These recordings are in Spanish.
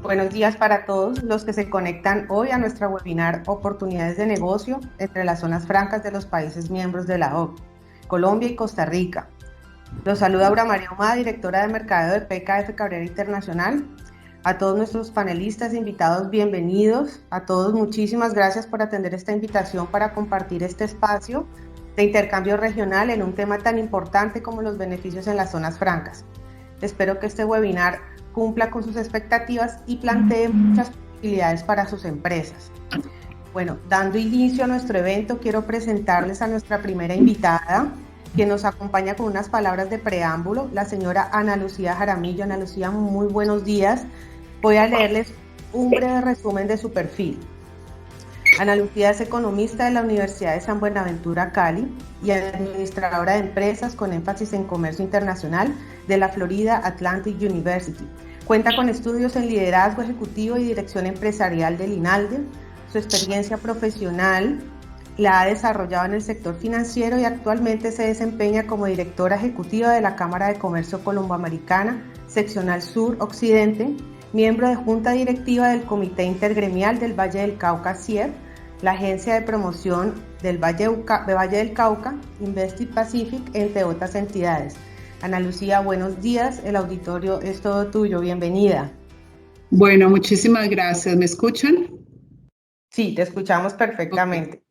Buenos días para todos los que se conectan hoy a nuestra webinar Oportunidades de negocio entre las zonas francas de los países miembros de la OCDE, Colombia y Costa Rica. Los saluda Aura María Humada, directora de Mercadeo de PKF Cabrera Internacional. A todos nuestros panelistas e invitados, bienvenidos. A todos, muchísimas gracias por atender esta invitación para compartir este espacio de intercambio regional en un tema tan importante como los beneficios en las zonas francas. Espero que este webinar cumpla con sus expectativas y plantee muchas posibilidades para sus empresas. Bueno, dando inicio a nuestro evento, quiero presentarles a nuestra primera invitada, quien nos acompaña con unas palabras de preámbulo, la señora Ana Lucía Jaramillo. Ana Lucía, muy buenos días. Voy a leerles un breve resumen de su perfil. Ana Lucía es economista de la Universidad de San Buenaventura, Cali, y administradora de empresas con énfasis en comercio internacional de la Florida Atlantic University. Cuenta con estudios en liderazgo ejecutivo y dirección empresarial del INALDE. Su experiencia profesional la ha desarrollado en el sector financiero y actualmente se desempeña como directora ejecutiva de la Cámara de Comercio Colomboamericana, Seccional Sur Occidente, miembro de Junta Directiva del Comité Intergremial del Valle del Cauca, CIEP, la Agencia de Promoción del Valle del Cauca, Investi Pacific, entre otras entidades. Ana Lucía, buenos días. El auditorio es todo tuyo. Bienvenida. Bueno, muchísimas gracias. ¿Me escuchan? Sí, te escuchamos perfectamente. Okay.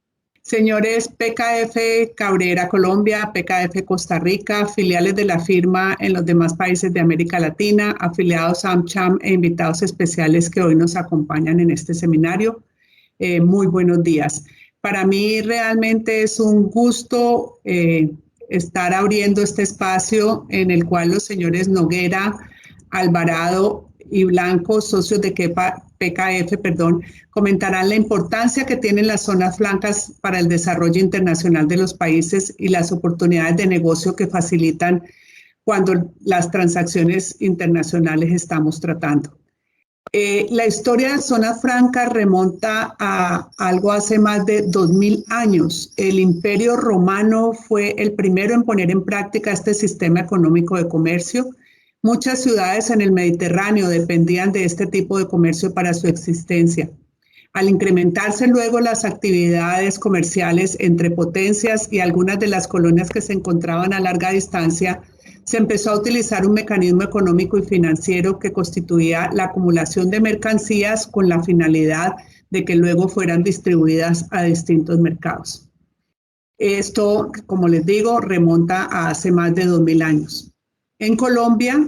Señores, PKF Cabrera Colombia, PKF Costa Rica, filiales de la firma en los demás países de América Latina, afiliados a AmCham e invitados especiales que hoy nos acompañan en este seminario. Muy buenos días. Para mí realmente es un gusto estar abriendo este espacio en el cual los señores Noguera, Alvarado y Blanco, socios de PKF, comentarán la importancia que tienen las zonas francas para el desarrollo internacional de los países y las oportunidades de negocio que facilitan cuando las transacciones internacionales estamos tratando. La historia de zonas francas remonta a algo hace más de 2000 años. El Imperio Romano fue el primero en poner en práctica este sistema económico de comercio. Muchas ciudades en el Mediterráneo dependían de este tipo de comercio para su existencia. Al incrementarse luego las actividades comerciales entre potencias y algunas de las colonias que se encontraban a larga distancia, se empezó a utilizar un mecanismo económico y financiero que constituía la acumulación de mercancías con la finalidad de que luego fueran distribuidas a distintos mercados. Esto, como les digo, remonta a hace más de 2000 años. En Colombia,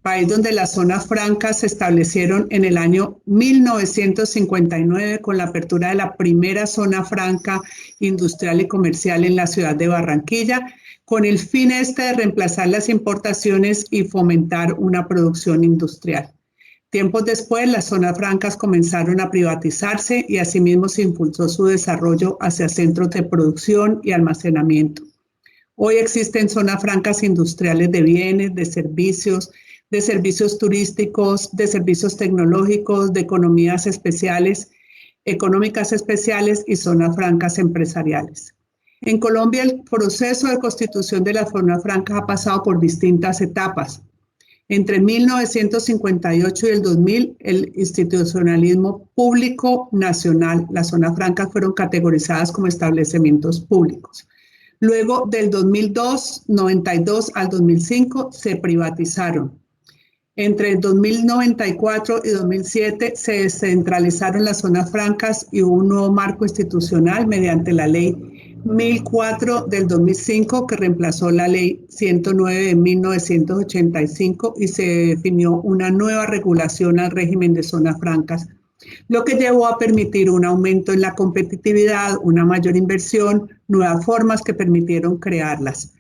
país donde las zonas francas se establecieron en el año 1959 con la apertura de la primera zona franca industrial y comercial en la ciudad de Barranquilla, con el fin de reemplazar las importaciones y fomentar una producción industrial. Tiempos después, las zonas francas comenzaron a privatizarse y asimismo se impulsó su desarrollo hacia centros de producción y almacenamiento. Hoy existen zonas francas industriales de bienes, de servicios turísticos, de servicios tecnológicos, de economías especiales, económicas especiales y zonas francas empresariales. En Colombia, el proceso de constitución de las zonas francas ha pasado por distintas etapas. Entre 1958 y el 2000, el institucionalismo público nacional, las zonas francas fueron categorizadas como establecimientos públicos. Luego, del 92 al 2005, se privatizaron. Entre el 2094 y 2007 se descentralizaron las zonas francas y hubo un nuevo marco institucional mediante la Ley 1004 del 2005 que reemplazó la Ley 109 de 1985 y se definió una nueva regulación al régimen de zonas francas, lo que llevó a permitir un aumento en la competitividad, una mayor inversión, nuevas formas que permitieron crearlas.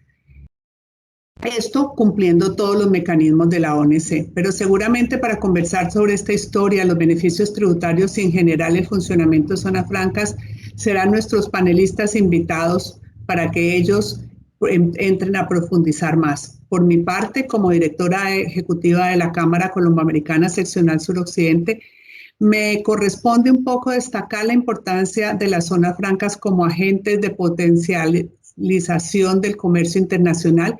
Esto cumpliendo todos los mecanismos de la OMC, pero seguramente para conversar sobre esta historia, los beneficios tributarios y en general el funcionamiento de zonas francas, serán nuestros panelistas invitados para que ellos entren a profundizar más. Por mi parte, como directora ejecutiva de la Cámara Colomboamericana Seccional Suroccidente, me corresponde un poco destacar la importancia de las zonas francas como agentes de potencialización del comercio internacional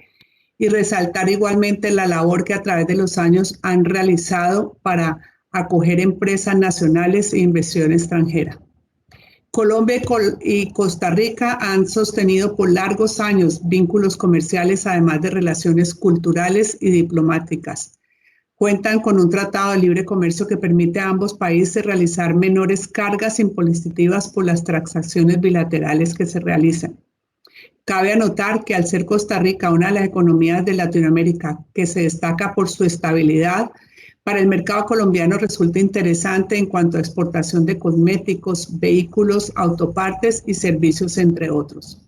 y resaltar igualmente la labor que a través de los años han realizado para acoger empresas nacionales e inversión extranjera. Colombia y Costa Rica han sostenido por largos años vínculos comerciales, además de relaciones culturales y diplomáticas. Cuentan con un tratado de libre comercio que permite a ambos países realizar menores cargas impositivas por las transacciones bilaterales que se realizan. Cabe anotar que al ser Costa Rica una de las economías de Latinoamérica que se destaca por su estabilidad, para el mercado colombiano resulta interesante en cuanto a exportación de cosméticos, vehículos, autopartes y servicios, entre otros.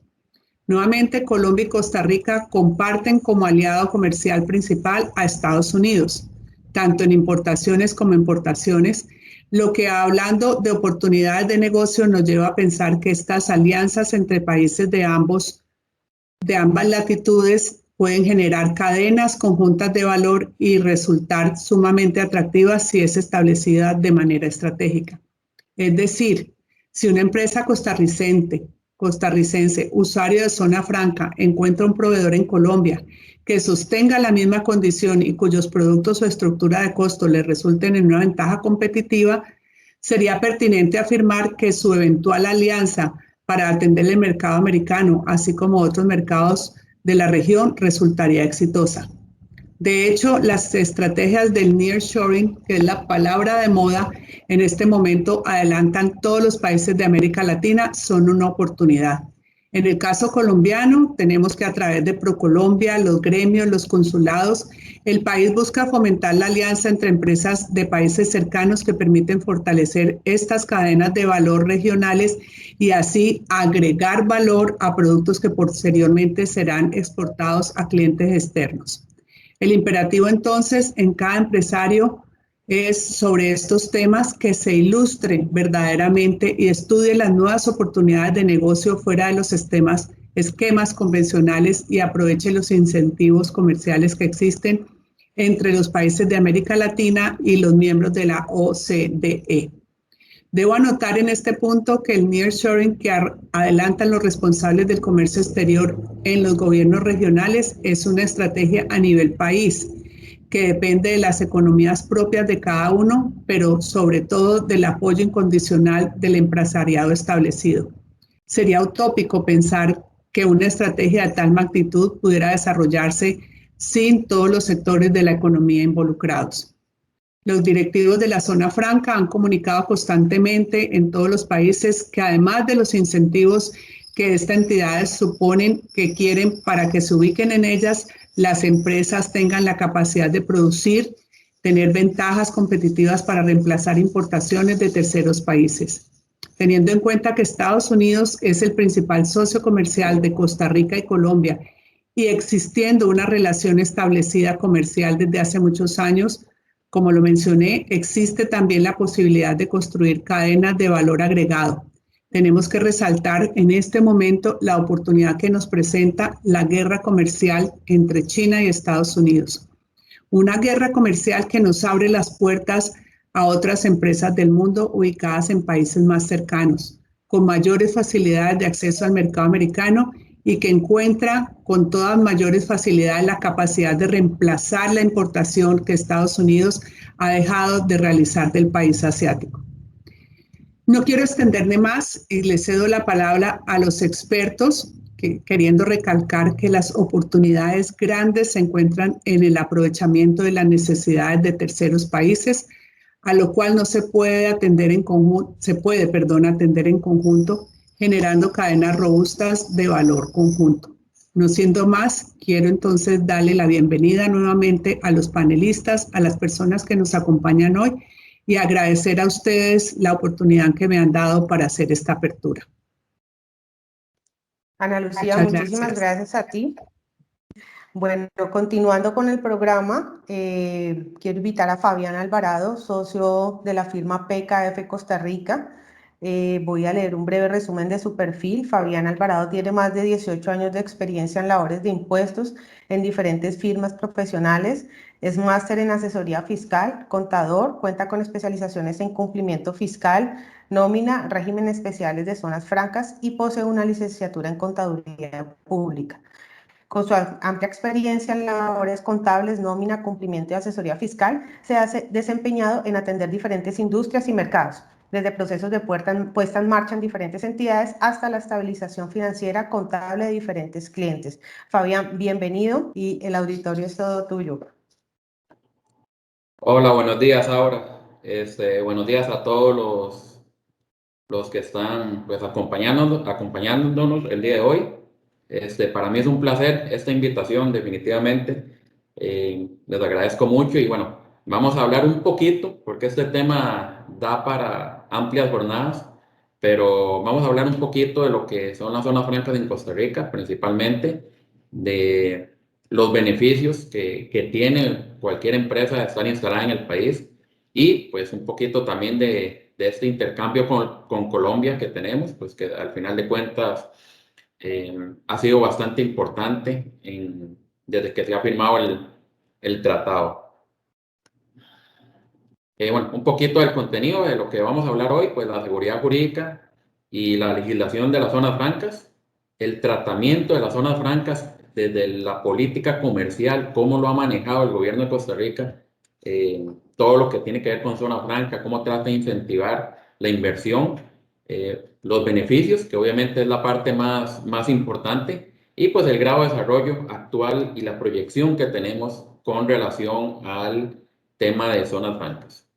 Nuevamente, Colombia y Costa Rica comparten como aliado comercial principal a Estados Unidos, tanto en importaciones como exportaciones, lo que hablando de oportunidades de negocio nos lleva a pensar que estas alianzas entre países de ambas latitudes pueden generar cadenas conjuntas de valor y resultar sumamente atractivas si es establecida de manera estratégica. Es decir, si una empresa costarricense, usuario de zona franca, encuentra un proveedor en Colombia que sostenga la misma condición y cuyos productos o estructura de costo le resulten en una ventaja competitiva, sería pertinente afirmar que su eventual alianza para atender el mercado americano, así como otros mercados de la región, resultaría exitosa. De hecho, las estrategias del nearshoring, que es la palabra de moda en este momento, adelantan todos los países de América Latina, son una oportunidad. En el caso colombiano, tenemos que a través de ProColombia, los gremios, los consulados, el país busca fomentar la alianza entre empresas de países cercanos que permiten fortalecer estas cadenas de valor regionales y así agregar valor a productos que posteriormente serán exportados a clientes externos. El imperativo entonces en cada empresario es sobre estos temas que se ilustre verdaderamente y estudie las nuevas oportunidades de negocio fuera de los esquemas convencionales y aproveche los incentivos comerciales que existen entre los países de América Latina y los miembros de la OCDE. Debo anotar en este punto que el nearshoring que adelantan los responsables del comercio exterior en los gobiernos regionales es una estrategia a nivel país que depende de las economías propias de cada uno, pero sobre todo del apoyo incondicional del empresariado establecido. Sería utópico pensar que una estrategia de tal magnitud pudiera desarrollarse sin todos los sectores de la economía involucrados. Los directivos de la zona franca han comunicado constantemente en todos los países que además de los incentivos que estas entidades suponen que quieren para que se ubiquen en ellas, las empresas tengan la capacidad de producir, tener ventajas competitivas para reemplazar importaciones de terceros países. Teniendo en cuenta que Estados Unidos es el principal socio comercial de Costa Rica y Colombia y existiendo una relación establecida comercial desde hace muchos años, como lo mencioné, existe también la posibilidad de construir cadenas de valor agregado. Tenemos que resaltar en este momento la oportunidad que nos presenta la guerra comercial entre China y Estados Unidos. Una guerra comercial que nos abre las puertas a otras empresas del mundo ubicadas en países más cercanos, con mayores facilidades de acceso al mercado americano y que encuentra con todas mayores facilidades la capacidad de reemplazar la importación que Estados Unidos ha dejado de realizar del país asiático. No quiero extenderme más y le cedo la palabra a los expertos, queriendo recalcar que las oportunidades grandes se encuentran en el aprovechamiento de las necesidades de terceros países, a lo cual no se puede atender en conjunto, atender en conjunto, generando cadenas robustas de valor conjunto. No siendo más, quiero entonces darle la bienvenida nuevamente a los panelistas, a las personas que nos acompañan hoy y agradecer a ustedes la oportunidad que me han dado para hacer esta apertura. Ana Lucía, muchísimas gracias a ti. Bueno, continuando con el programa, quiero invitar a Fabián Alvarado, socio de la firma PKF Costa Rica. Voy a leer un breve resumen de su perfil. Fabián Alvarado tiene más de 18 años de experiencia en labores de impuestos en diferentes firmas profesionales. Es máster en asesoría fiscal, contador, cuenta con especializaciones en cumplimiento fiscal, nómina, regímenes especiales de zonas francas y posee una licenciatura en contaduría pública. Con su amplia experiencia en labores contables, nómina, cumplimiento y asesoría fiscal, se ha desempeñado en atender diferentes industrias y mercados, desde procesos de puesta en marcha en diferentes entidades hasta la estabilización financiera contable de diferentes clientes. Fabián, bienvenido y el auditorio es todo tuyo. Hola, buenos días, Aura. Buenos días a todos los que están pues, acompañándonos el día de hoy. Para mí es un placer esta invitación, definitivamente. Les agradezco mucho y bueno, vamos a hablar un poquito, porque este tema da para amplias jornadas, pero vamos a hablar un poquito de lo que son las zonas francas en Costa Rica, principalmente de los beneficios que tiene cualquier empresa de estar instalada en el país y pues un poquito también de este intercambio con Colombia que tenemos, pues que al final de cuentas ha sido bastante importante desde que se ha firmado el tratado. Bueno, un poquito del contenido de lo que vamos a hablar hoy, pues la seguridad jurídica y la legislación de las zonas francas, el tratamiento de las zonas francas desde la política comercial, cómo lo ha manejado el gobierno de Costa Rica, todo lo que tiene que ver con zona franca, cómo trata de incentivar la inversión, los beneficios, que obviamente es la parte más importante, y pues el grado de desarrollo actual y la proyección que tenemos con relación al tema de zonas francas.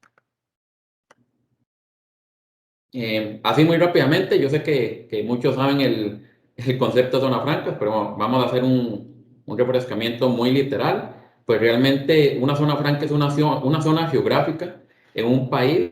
Así muy rápidamente, yo sé que muchos saben el concepto de zona franca, pero vamos a hacer un refrescamiento muy literal. Pues realmente una zona franca es una zona geográfica en un país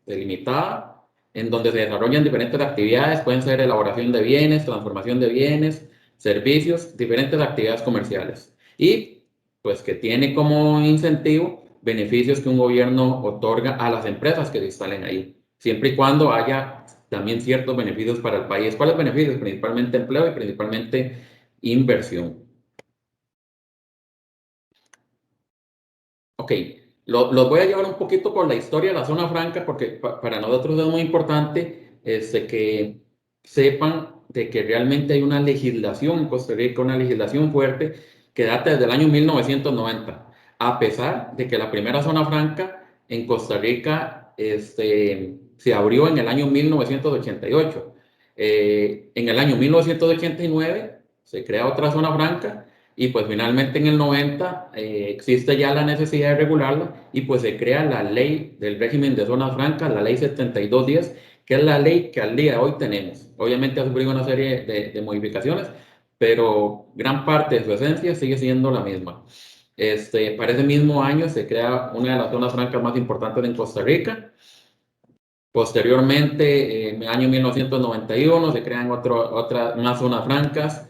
delimitada en donde se desarrollan diferentes actividades, pueden ser elaboración de bienes, transformación de bienes, servicios, diferentes actividades comerciales. Y pues que tiene como incentivo beneficios que un gobierno otorga a las empresas que se instalen ahí, siempre y cuando haya también ciertos beneficios para el país. ¿Cuáles beneficios? Principalmente empleo y principalmente inversión. Ok, los voy a llevar un poquito por la historia de la zona franca porque para nosotros es muy importante que sepan de que realmente hay una legislación en Costa Rica, una legislación fuerte que data desde el año 1990, a pesar de que la primera zona franca en Costa Rica se abrió en el año 1988. En el año 1989 se crea otra zona franca y pues finalmente en el 90 existe ya la necesidad de regularla y pues se crea la ley del régimen de zonas francas, la ley 7210, que es la ley que al día de hoy tenemos. Obviamente ha sufrido una serie de modificaciones, pero gran parte de su esencia sigue siendo la misma. Para ese mismo año se crea una de las zonas francas más importantes en Costa Rica. Posteriormente, en el año 1991, se crean más zonas francas.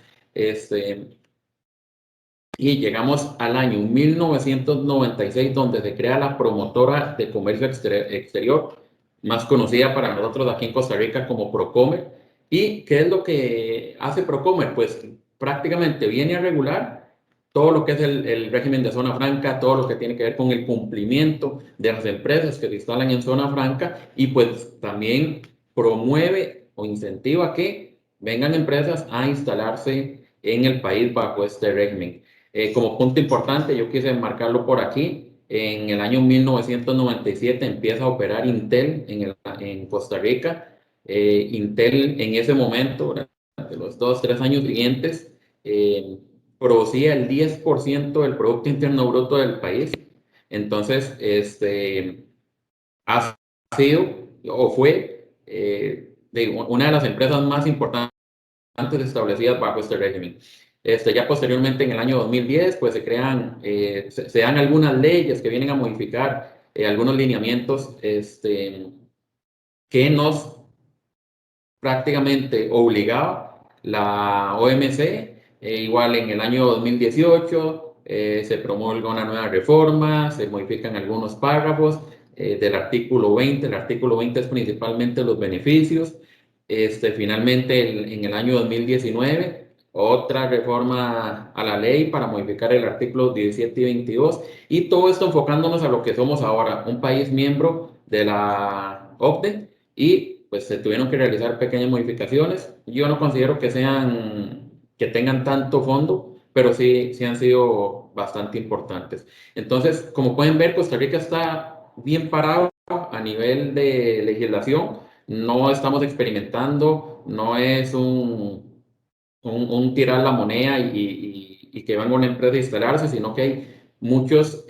Y llegamos al año 1996, donde se crea la promotora de comercio exterior, más conocida para nosotros aquí en Costa Rica como Procomer. ¿Y qué es lo que hace Procomer? Pues prácticamente viene a regular todo lo que es el régimen de zona franca, todo lo que tiene que ver con el cumplimiento de las empresas que se instalan en zona franca y pues también promueve o incentiva que vengan empresas a instalarse en el país bajo este régimen. Como punto importante, yo quise marcarlo por aquí. En el año 1997 empieza a operar Intel en Costa Rica. Intel en ese momento, durante los 2 o 3 años siguientes, producía el 10% del Producto Interno Bruto del país. Entonces, ha sido o fue una de las empresas más importantes establecidas bajo este régimen. Ya posteriormente, en el año 2010, pues se dan algunas leyes que vienen a modificar algunos lineamientos que nos prácticamente obligaba la OMC. Igual en el año 2018 se promulga una nueva reforma, se modifican algunos párrafos del artículo 20. El artículo 20 es principalmente los beneficios. Finalmente, en el año 2019, otra reforma a la ley para modificar el artículo 17 y 22. Y todo esto enfocándonos a lo que somos ahora, un país miembro de la OCDE, y pues se tuvieron que realizar pequeñas modificaciones. Yo no considero que tengan tanto fondo, pero sí han sido bastante importantes. Entonces, como pueden ver, Costa Rica está bien parado a nivel de legislación. No estamos experimentando, no es un tirar la moneda y que venga una empresa a instalarse, sino que hay muchos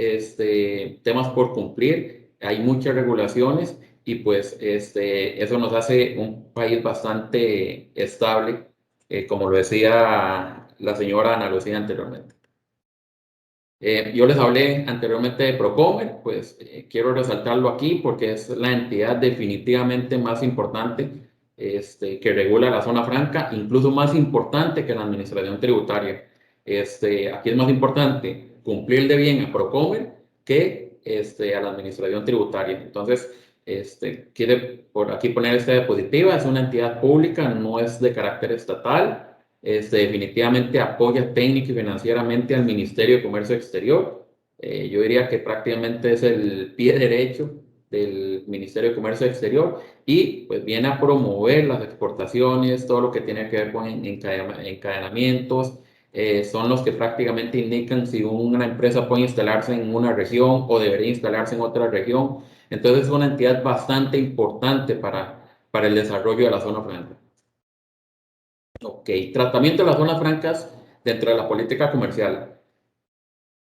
temas por cumplir, hay muchas regulaciones y pues eso nos hace un país bastante estable, como lo decía la señora Ana Lucía anteriormente. Yo les hablé anteriormente de Procomer, pues quiero resaltarlo aquí porque es la entidad definitivamente más importante que regula la zona franca, incluso más importante que la administración tributaria. Aquí es más importante cumplir de bien a Procomer que a la administración tributaria. Entonces, quiere por aquí poner esta diapositiva, es una entidad pública, no es de carácter estatal. Definitivamente apoya técnica y financieramente al Ministerio de Comercio Exterior. Yo diría que prácticamente es el pie derecho del Ministerio de Comercio Exterior y pues viene a promover las exportaciones, todo lo que tiene que ver con encadenamientos. Son los que prácticamente indican si una empresa puede instalarse en una región o debería instalarse en otra región. Entonces es una entidad bastante importante para el desarrollo de la zona franca. Ok, tratamiento de las zonas francas dentro de la política comercial.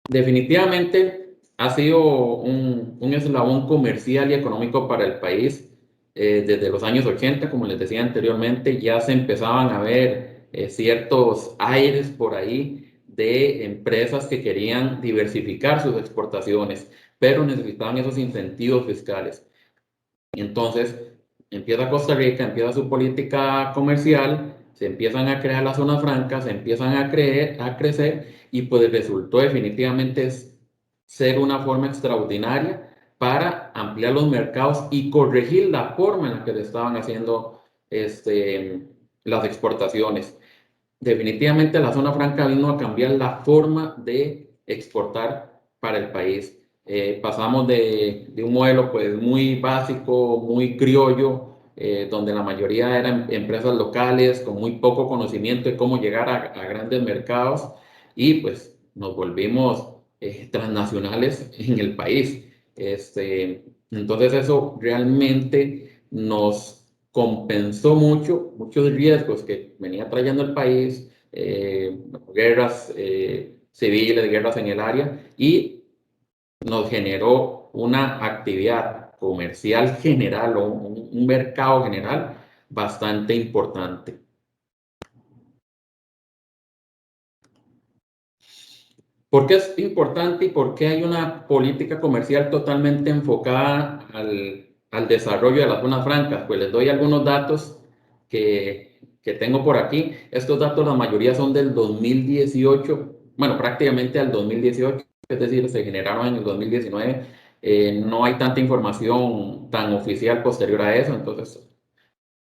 Definitivamente ha sido un eslabón comercial y económico para el país desde los años 80, como les decía anteriormente, ya se empezaban a ver ciertos aires por ahí de empresas que querían diversificar sus exportaciones, pero necesitaban esos incentivos fiscales. Entonces, empieza Costa Rica, empieza su política comercial, se empiezan a crear las zonas francas, se empiezan a crecer y pues resultó definitivamente ser una forma extraordinaria para ampliar los mercados y corregir la forma en la que se estaban haciendo las exportaciones. Definitivamente la zona franca vino a cambiar la forma de exportar para el país. Pasamos de un modelo pues muy básico, muy criollo, donde la mayoría eran empresas locales con muy poco conocimiento de cómo llegar a grandes mercados y pues nos volvimos transnacionales en el país. Entonces eso realmente nos compensó muchos riesgos que venía trayendo el país, guerras civiles, guerras en el área, y nos generó una actividad comercial general o un mercado general bastante importante. ¿Por qué es importante y por qué hay una política comercial totalmente enfocada al desarrollo de las zonas francas? Pues les doy algunos datos que tengo por aquí. Estos datos, la mayoría son del 2018, bueno, prácticamente al 2018, es decir, se generaron en el 2019. No hay tanta información tan oficial posterior a eso, entonces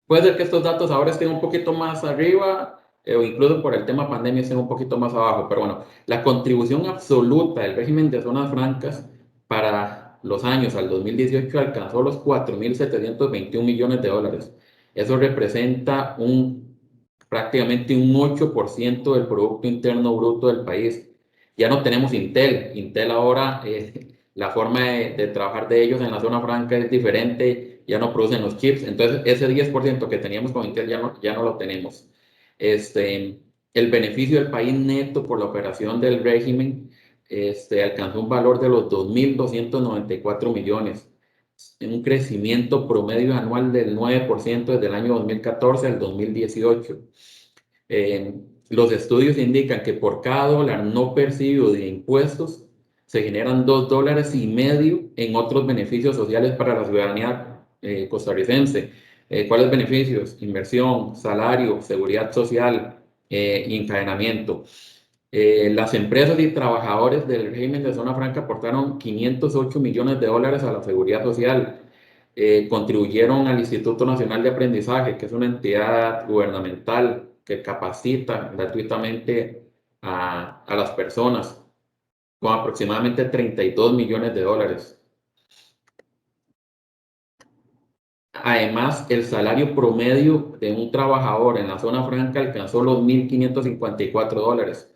puede ser que estos datos ahora estén un poquito más arriba o incluso por el tema pandemia estén un poquito más abajo, pero bueno, la contribución absoluta del régimen de zonas francas para los años al 2018 alcanzó los 4.721 millones de dólares. Eso representa prácticamente un 8% del Producto Interno Bruto del país. Ya no tenemos Intel. Intel ahora, la forma de trabajar de ellos en la zona franca es diferente, ya no producen los chips. Entonces, ese 10% que teníamos con Intel ya no lo tenemos. El beneficio del país neto por la operación del régimen alcanzó un valor de los 2.294 millones, un crecimiento promedio anual del 9% desde el año 2014 al 2018. Los estudios indican que por cada dólar no percibido de impuestos se generan $2.50 en otros beneficios sociales para la ciudadanía costarricense. ¿Cuáles beneficios? Inversión, salario, seguridad social y encadenamiento. Las empresas y trabajadores del régimen de zona franca aportaron 508 millones de dólares a la seguridad social. Contribuyeron al Instituto Nacional de Aprendizaje, que es una entidad gubernamental que capacita gratuitamente a las personas, con aproximadamente 32 millones de dólares. Además, el salario promedio de un trabajador en la zona franca alcanzó los $1.554.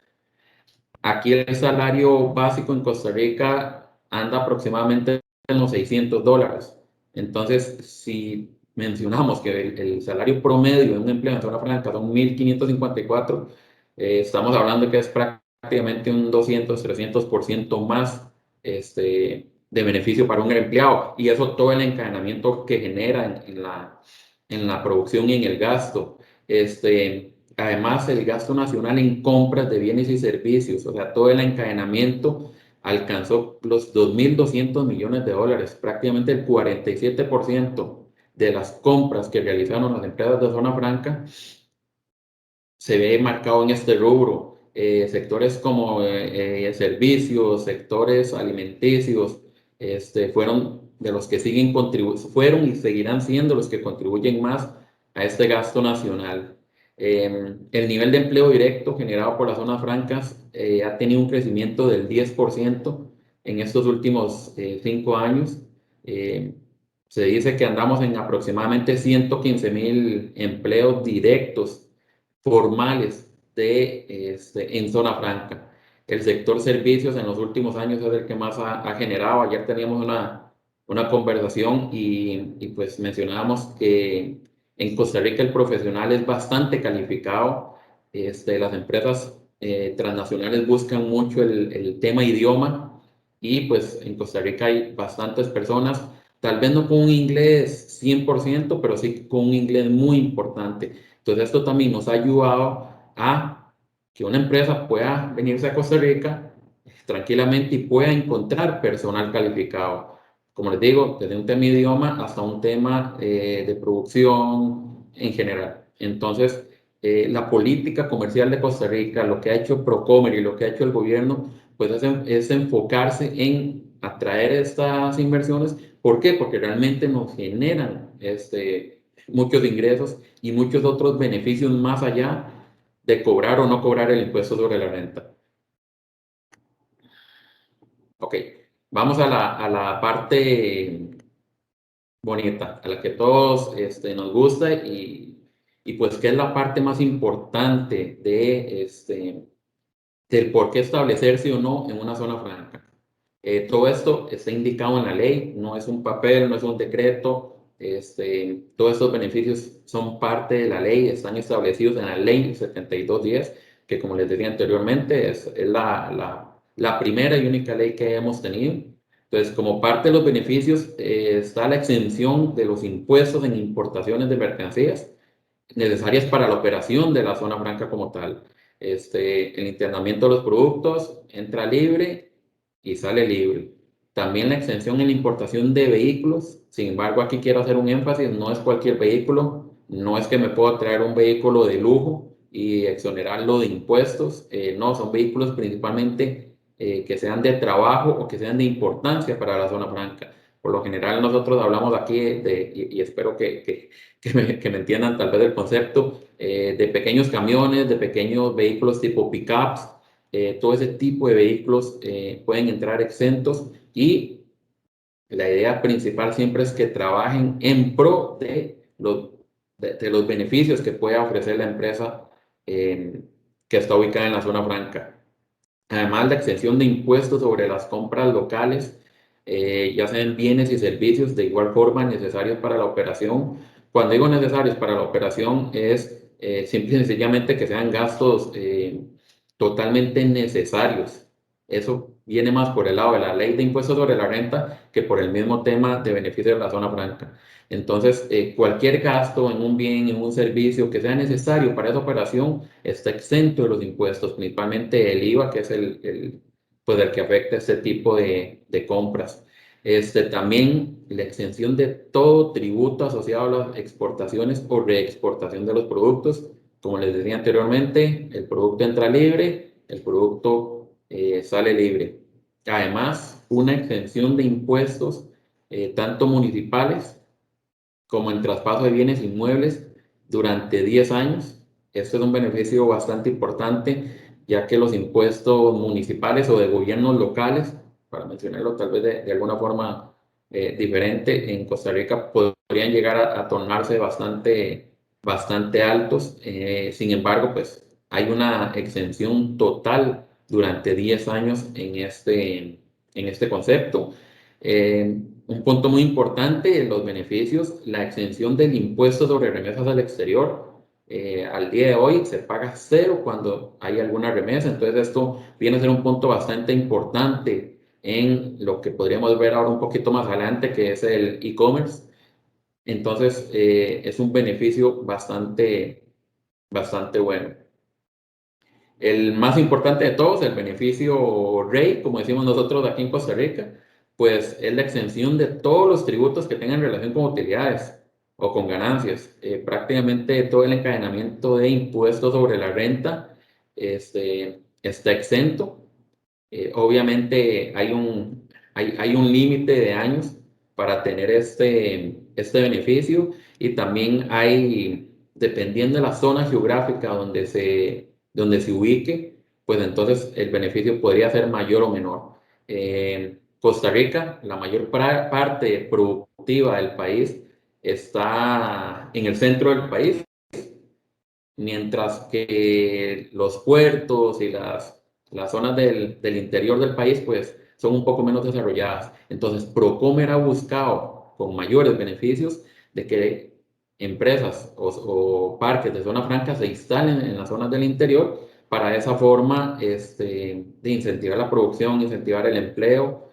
Aquí el salario básico en Costa Rica anda aproximadamente en los $600. Entonces, si mencionamos que el salario promedio de un empleo en zona franca son 1.554, estamos hablando que es prácticamente un 200-300% más de beneficio para un empleado. Y eso todo el encadenamiento que genera en la producción y en el gasto. Además, el gasto nacional en compras de bienes y servicios, o sea, todo el encadenamiento alcanzó los $2.200 millones, prácticamente el 47% de las compras que realizaron las empresas de zona franca se ve marcado en este rubro. Sectores como servicios, sectores alimenticios, fueron de los que fueron y seguirán siendo los que contribuyen más a este gasto nacional. El nivel de empleo directo generado por las zonas francas ha tenido un crecimiento del 10% en estos últimos 5 años. Eh, Se dice que andamos en aproximadamente 115.000 empleos directos formales en zona franca. El sector servicios en los últimos años es el que más ha generado. Ayer teníamos una conversación y pues mencionábamos que en Costa Rica el profesional es bastante calificado. Las empresas transnacionales buscan mucho el tema idioma y pues en Costa Rica hay bastantes personas, tal vez no con un inglés 100%, pero sí con un inglés muy importante. Entonces esto también nos ha ayudado a que una empresa pueda venirse a Costa Rica tranquilamente y pueda encontrar personal calificado. Como les digo, desde un tema de idioma hasta un tema de producción en general. Entonces, la política comercial de Costa Rica, lo que ha hecho Procomer y lo que ha hecho el gobierno, pues es enfocarse en atraer estas inversiones. ¿Por qué? Porque realmente nos generan muchos ingresos y muchos otros beneficios más allá de cobrar o no cobrar el impuesto sobre la renta. Ok, vamos a la parte bonita, a la que todos nos gusta y pues que es la parte más importante del por qué establecerse o no en una zona franca. Todo esto está indicado en la ley, no es un papel, no es un decreto. Todos estos beneficios son parte de la ley, están establecidos en la ley 7210, que como les decía anteriormente, es la primera y única ley que hemos tenido. Entonces, como parte de los beneficios está la exención de los impuestos en importaciones de mercancías necesarias para la operación de la zona franca como tal. El internamiento de los productos entra libre y sale libre. También la exención en la importación de vehículos. Sin embargo, aquí quiero hacer un énfasis, no es cualquier vehículo, no es que me puedo traer un vehículo de lujo y exonerarlo de impuestos. No, son vehículos principalmente que sean de trabajo o que sean de importancia para la zona franca. Por lo general nosotros hablamos aquí y espero que me entiendan tal vez el concepto, de pequeños camiones, de pequeños vehículos tipo pickups, todo ese tipo de vehículos pueden entrar exentos y la idea principal siempre es que trabajen en pro de los beneficios que pueda ofrecer la empresa que está ubicada en la zona franca. Además, la exención de impuestos sobre las compras locales, ya sean bienes y servicios de igual forma necesarios para la operación. Cuando digo necesarios para la operación es simple y sencillamente que sean gastos totalmente necesarios. Eso viene más por el lado de la ley de impuestos sobre la renta que por el mismo tema de beneficio de la zona franca. Entonces, cualquier gasto en un bien, en un servicio que sea necesario para esa operación está exento de los impuestos, principalmente el IVA, que es pues el que afecta este tipo de compras. También la exención de todo tributo asociado a las exportaciones o reexportación de los productos. Como les decía anteriormente, el producto entra libre, el producto sale libre. Además, una exención de impuestos, tanto municipales como en traspaso de bienes inmuebles durante 10 años. Esto es un beneficio bastante importante, ya que los impuestos municipales o de gobiernos locales, para mencionarlo tal vez de alguna forma diferente, en Costa Rica podrían llegar a tornarse bastante altos. Sin embargo, pues hay una exención total durante 10 años en este concepto. Un punto muy importante en los beneficios, la exención del impuesto sobre remesas al exterior. Al día de hoy se paga cero cuando hay alguna remesa, entonces esto viene a ser un punto bastante importante en lo que podríamos ver ahora un poquito más adelante, que es el e-commerce. Entonces es un beneficio bastante bueno. El más importante de todos, el beneficio rey, como decimos nosotros aquí en Costa Rica, pues es la exención de todos los tributos que tengan relación con utilidades o con ganancias. Prácticamente todo el encadenamiento de impuestos sobre la renta está exento. Obviamente hay un límite de años para tener este beneficio, y también hay, dependiendo de la zona geográfica donde se ubique, pues entonces el beneficio podría ser mayor o menor. Costa Rica, la mayor parte productiva del país está en el centro del país, mientras que los puertos y las zonas del interior del país pues son un poco menos desarrolladas. Entonces, Procomer ha buscado con mayores beneficios de que empresas parques de zona franca se instalen en las zonas del interior, para de esa forma de incentivar la producción, incentivar el empleo.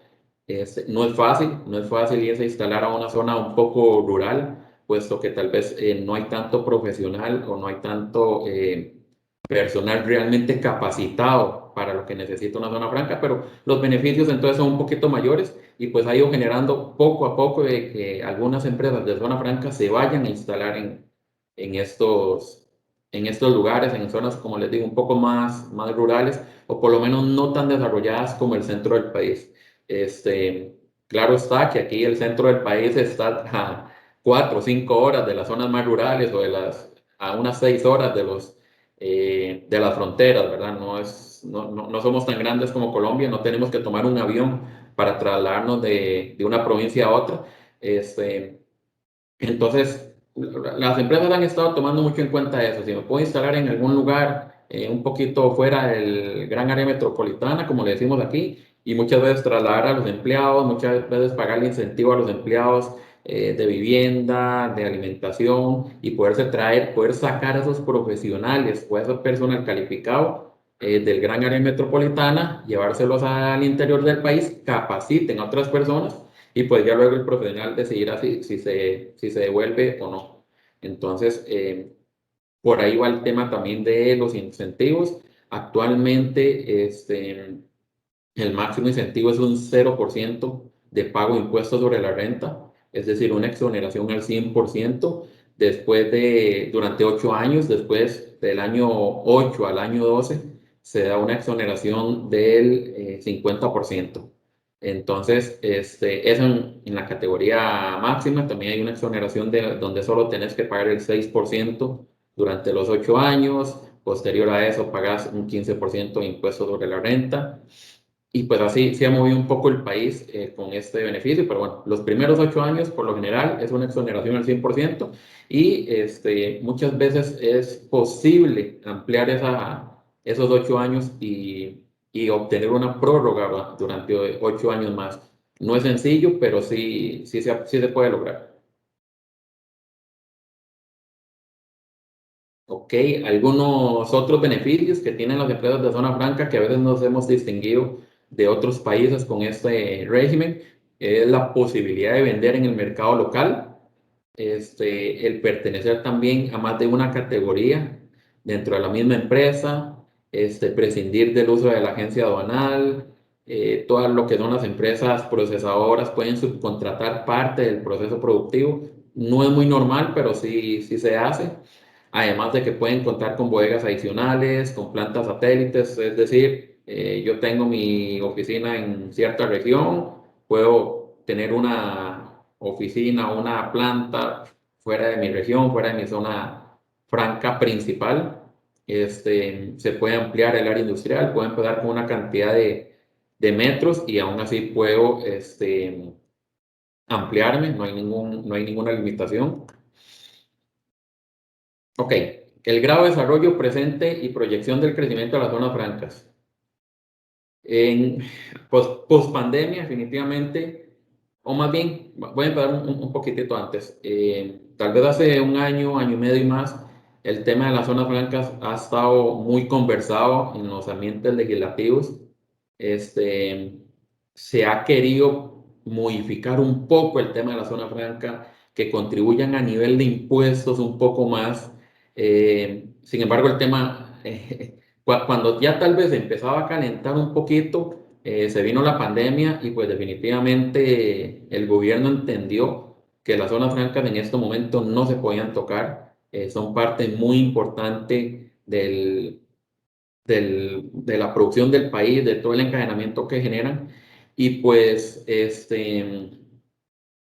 No es fácil irse a instalar a una zona un poco rural, puesto que tal vez no hay tanto profesional o no hay tanto personal realmente capacitado para lo que necesita una zona franca, pero los beneficios entonces son un poquito mayores, y pues ha ido generando poco a poco de que algunas empresas de zona franca se vayan a instalar en estos, en estos lugares, en zonas, como les digo, un poco más rurales, o por lo menos no tan desarrolladas como el centro del país. Claro está que aquí el centro del país está a 4 o 5 horas de las zonas más rurales, o a unas 6 horas de las fronteras, ¿verdad? No somos tan grandes como Colombia, no tenemos que tomar un avión para trasladarnos de una provincia a otra. Entonces, las empresas han estado tomando mucho en cuenta eso. Si me puedo instalar en algún lugar un poquito fuera del gran área metropolitana, como le decimos aquí, y muchas veces trasladar a los empleados, muchas veces pagarle incentivo a los empleados de vivienda, de alimentación, y poder sacar a esos profesionales o a ese personal calificado del gran área metropolitana, llevárselos al interior del país, capaciten a otras personas, y pues ya luego el profesional decidirá si se devuelve o no. Entonces, por ahí va el tema también de los incentivos. Actualmente, el máximo incentivo es un 0% de pago de impuestos sobre la renta, es decir, una exoneración al 100% durante 8 años. Después del año 8 al año 12 se da una exoneración del 50%. Entonces, eso en la categoría máxima. También hay una exoneración donde solo tenés que pagar el 6% durante los 8 años. Posterior a eso, pagas un 15% de impuestos sobre la renta. Y pues así se ha movido un poco el país con este beneficio, pero bueno, los primeros 8 años por lo general es una exoneración al 100%, y muchas veces es posible ampliar esos 8 años y obtener una prórroga durante 8 años más. No es sencillo, pero sí se puede lograr. Ok, algunos otros beneficios que tienen las empresas de zona franca, que a veces nos hemos distinguido de otros países con este régimen, es la posibilidad de vender en el mercado local, el pertenecer también a más de una categoría dentro de la misma empresa, prescindir del uso de la agencia aduanal. Todo lo que son las empresas procesadoras pueden subcontratar parte del proceso productivo. No es muy normal, pero sí se hace. Además de que pueden contar con bodegas adicionales, con plantas satélites, es decir, yo tengo mi oficina en cierta región, puedo tener una oficina o una planta fuera de mi región, fuera de mi zona franca principal. Se puede ampliar el área industrial, puedo empezar con una cantidad de metros, y aún así puedo ampliarme, no hay ninguna limitación. Ok, el grado de desarrollo presente y proyección del crecimiento de las zonas francas. En post pandemia, definitivamente, o más bien, voy a empezar un poquitito antes. Tal vez hace un año, año y medio y más, el tema de las zonas francas ha estado muy conversado en los ambientes legislativos. Este, Se ha querido modificar un poco el tema de la zona franca, que contribuyan a nivel de impuestos un poco más. Sin embargo, el tema, cuando ya tal vez empezaba a calentar un poquito, se vino la pandemia y pues definitivamente el gobierno entendió que las zonas francas en este momento no se podían tocar. Son parte muy importante de la producción del país, de todo el encadenamiento que generan, y pues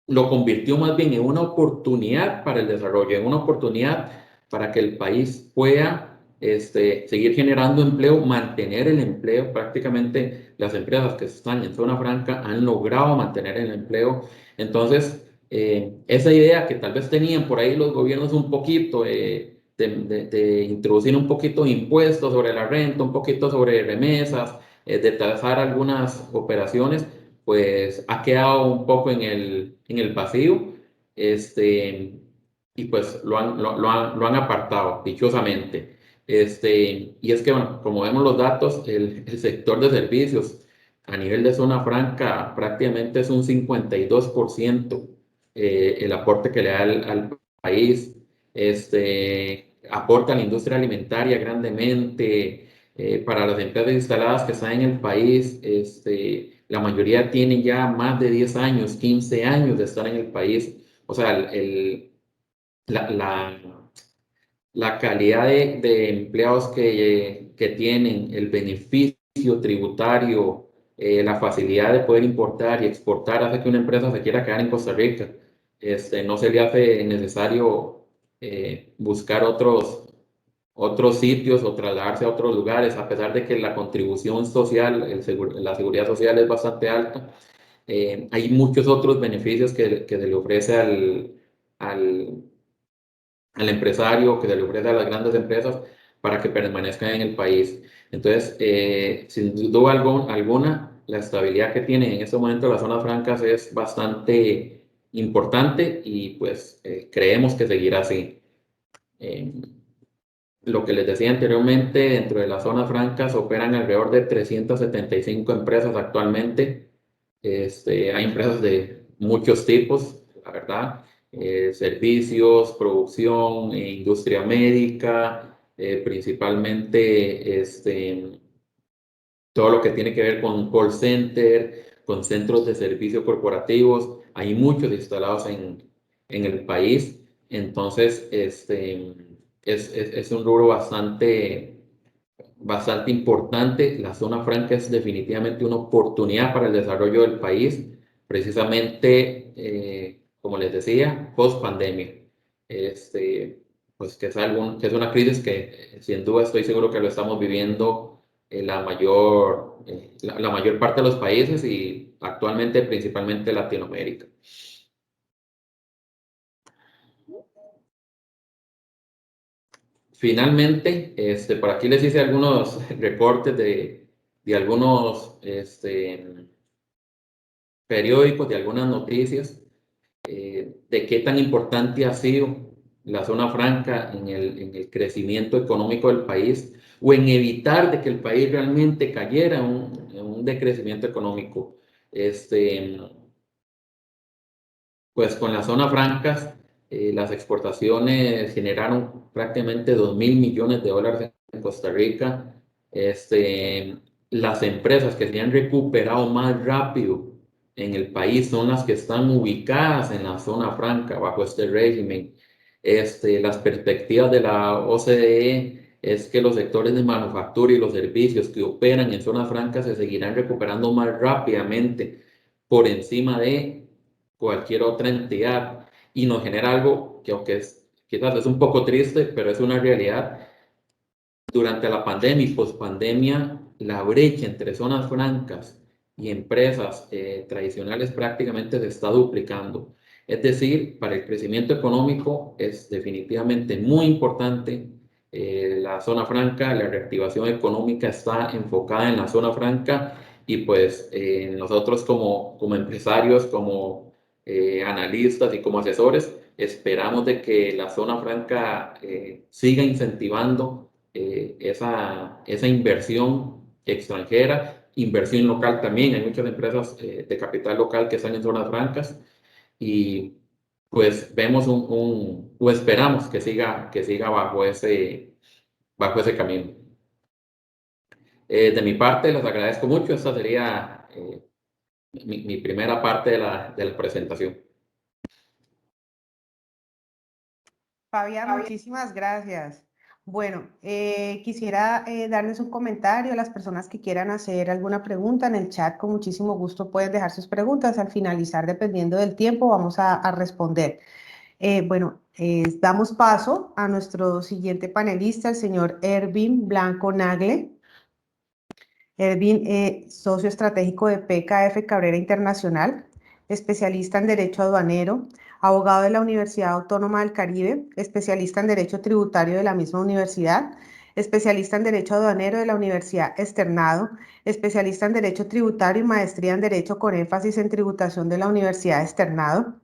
lo convirtió más bien en una oportunidad para el desarrollo, en una oportunidad para que el país pueda seguir generando empleo, mantener el empleo. Prácticamente las empresas que están en zona franca han logrado mantener el empleo. Entonces, esa idea que tal vez tenían por ahí los gobiernos un poquito, de introducir un poquito de impuestos sobre la renta, un poquito sobre remesas, de tasar algunas operaciones, pues ha quedado un poco en el vacío, y pues lo han apartado, dichosamente. Y es que, bueno, como vemos los datos, el sector de servicios a nivel de zona franca prácticamente es un 52%, el aporte que le da al país. Aporta a la industria alimentaria grandemente, para las empresas instaladas que están en el país. La mayoría tienen ya más de 10 años, 15 años de estar en el país. O sea, la, la, la calidad de empleados que tienen, el beneficio tributario, la facilidad de poder importar y exportar hace que una empresa se quiera quedar en Costa Rica. No se le hace necesario buscar otros sitios o trasladarse a otros lugares, a pesar de que la contribución social, la seguridad social es bastante alta. Hay muchos otros beneficios que se le ofrece al, al empresario, que se le ofrece a las grandes empresas para que permanezcan en el país. Entonces, sin duda alguna, la estabilidad que tienen en este momento las zonas francas es bastante importante, y pues creemos que seguirá así. Eh, lo que les decía anteriormente, dentro de las zonas francas operan alrededor de 375 empresas actualmente. Hay empresas de muchos tipos, la verdad, servicios, producción, industria médica, principalmente todo lo que tiene que ver con call center, con centros de servicio corporativos. Hay muchos instalados en el país. Entonces, es un rubro bastante importante. La zona franca es definitivamente una oportunidad para el desarrollo del país, precisamente, como les decía, post pandemia. Pues que que es una crisis que, sin duda, estoy seguro que lo estamos viviendo la mayor parte de los países, y actualmente principalmente Latinoamérica. Finalmente, por aquí les hice algunos recortes de algunos periódicos, de algunas noticias, de qué tan importante ha sido la zona franca en el crecimiento económico del país, o en evitar de que el país realmente cayera en un decrecimiento económico. Pues con las zonas francas, las exportaciones generaron prácticamente 2.000 millones de dólares en Costa Rica. Las empresas que se han recuperado más rápido en el país son las que están ubicadas en la zona franca bajo este régimen. Las perspectivas de la OCDE es que los sectores de manufactura y los servicios que operan en zonas francas se seguirán recuperando más rápidamente por encima de cualquier otra entidad, y nos genera algo que, aunque quizás es un poco triste, pero es una realidad. Durante la pandemia y pospandemia, la brecha entre zonas francas y empresas tradicionales prácticamente se está duplicando. Es decir, para el crecimiento económico es definitivamente muy importante la zona franca. La reactivación económica está enfocada en la zona franca, y pues nosotros como empresarios, como analistas y como asesores, esperamos de que la zona franca siga incentivando esa inversión extranjera, inversión local también. Hay muchas empresas de capital local que están en zonas francas y pues vemos o esperamos que siga bajo ese camino. De mi parte, les agradezco mucho. Esta sería mi primera parte de la presentación. Fabián, muchísimas gracias. Bueno, quisiera darles un comentario a las personas que quieran hacer alguna pregunta en el chat. Con muchísimo gusto pueden dejar sus preguntas. Al finalizar, dependiendo del tiempo, vamos a responder. Bueno, damos paso a nuestro siguiente panelista, el señor Ervin Blanco Nagle. Ervin, socio estratégico de PKF Cabrera Internacional, especialista en Derecho Aduanero, abogado de la Universidad Autónoma del Caribe, especialista en Derecho Tributario de la misma universidad, especialista en Derecho Aduanero de la Universidad Externado, especialista en Derecho Tributario y maestría en Derecho con énfasis en Tributación de la Universidad Externado.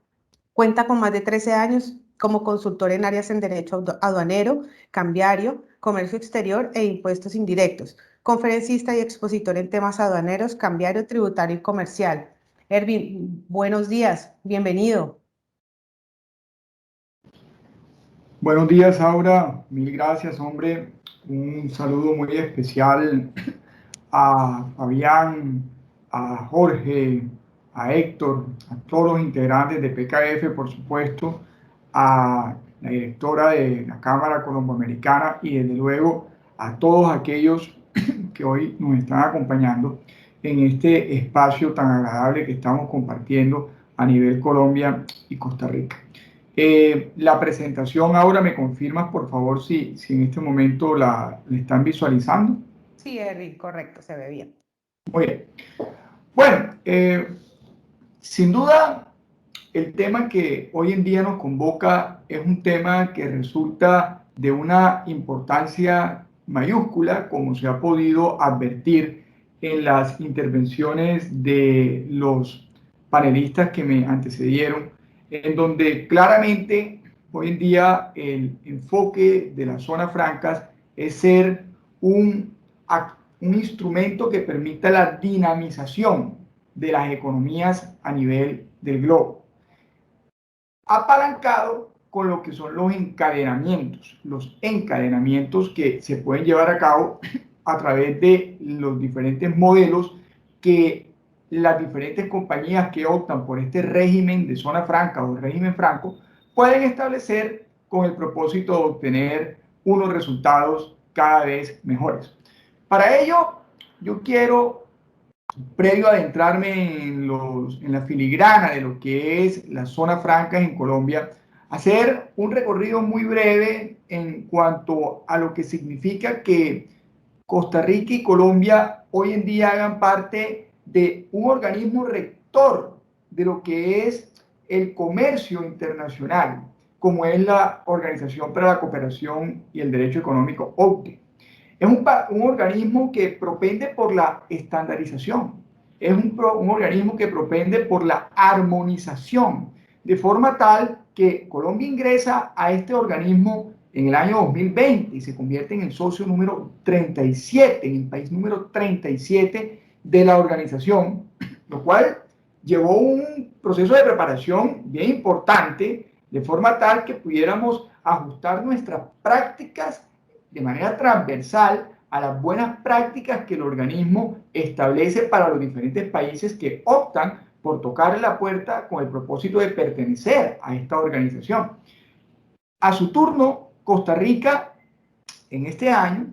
Cuenta con más de 13 años como consultor en áreas en derecho aduanero, cambiario, comercio exterior e impuestos indirectos. Conferencista y expositor en temas aduaneros, cambiario, tributario y comercial. Ervin, buenos días, bienvenido. Buenos días, Aura. Mil gracias, hombre. Un saludo muy especial a Fabián, a Jorge, a Héctor, a todos los integrantes de PKF, por supuesto, a la directora de la Cámara Colomboamericana y desde luego a todos aquellos que hoy nos están acompañando en este espacio tan agradable que estamos compartiendo a nivel Colombia y Costa Rica. La presentación, ahora me confirmas, por favor, si en este momento la están visualizando. Sí, Ervin, correcto, se ve bien. Muy bien. Bueno, sin duda, el tema que hoy en día nos convoca es un tema que resulta de una importancia mayúscula, como se ha podido advertir en las intervenciones de los panelistas que me antecedieron, en donde claramente hoy en día el enfoque de las zonas francas es ser un instrumento que permita la dinamización de las economías a nivel del globo, apalancado con lo que son los encadenamientos que se pueden llevar a cabo a través de los diferentes modelos que las diferentes compañías que optan por este régimen de zona franca o régimen franco pueden establecer con el propósito de obtener unos resultados cada vez mejores. Para ello, yo quiero, previo a adentrarme en la filigrana de lo que es las zonas francas en Colombia, hacer un recorrido muy breve en cuanto a lo que significa que Costa Rica y Colombia hoy en día hagan parte de un organismo rector de lo que es el comercio internacional, como es la Organización para la Cooperación y el Derecho Económico, OCDE. Es un organismo que propende por la estandarización, es un organismo que propende por la armonización, de forma tal que Colombia ingresa a este organismo en el año 2020 y se convierte en el socio número 37, en el país número 37 de la organización, lo cual llevó un proceso de preparación bien importante, de forma tal que pudiéramos ajustar nuestras prácticas de manera transversal a las buenas prácticas que el organismo establece para los diferentes países que optan por tocar la puerta con el propósito de pertenecer a esta organización. A su turno, Costa Rica, en este año,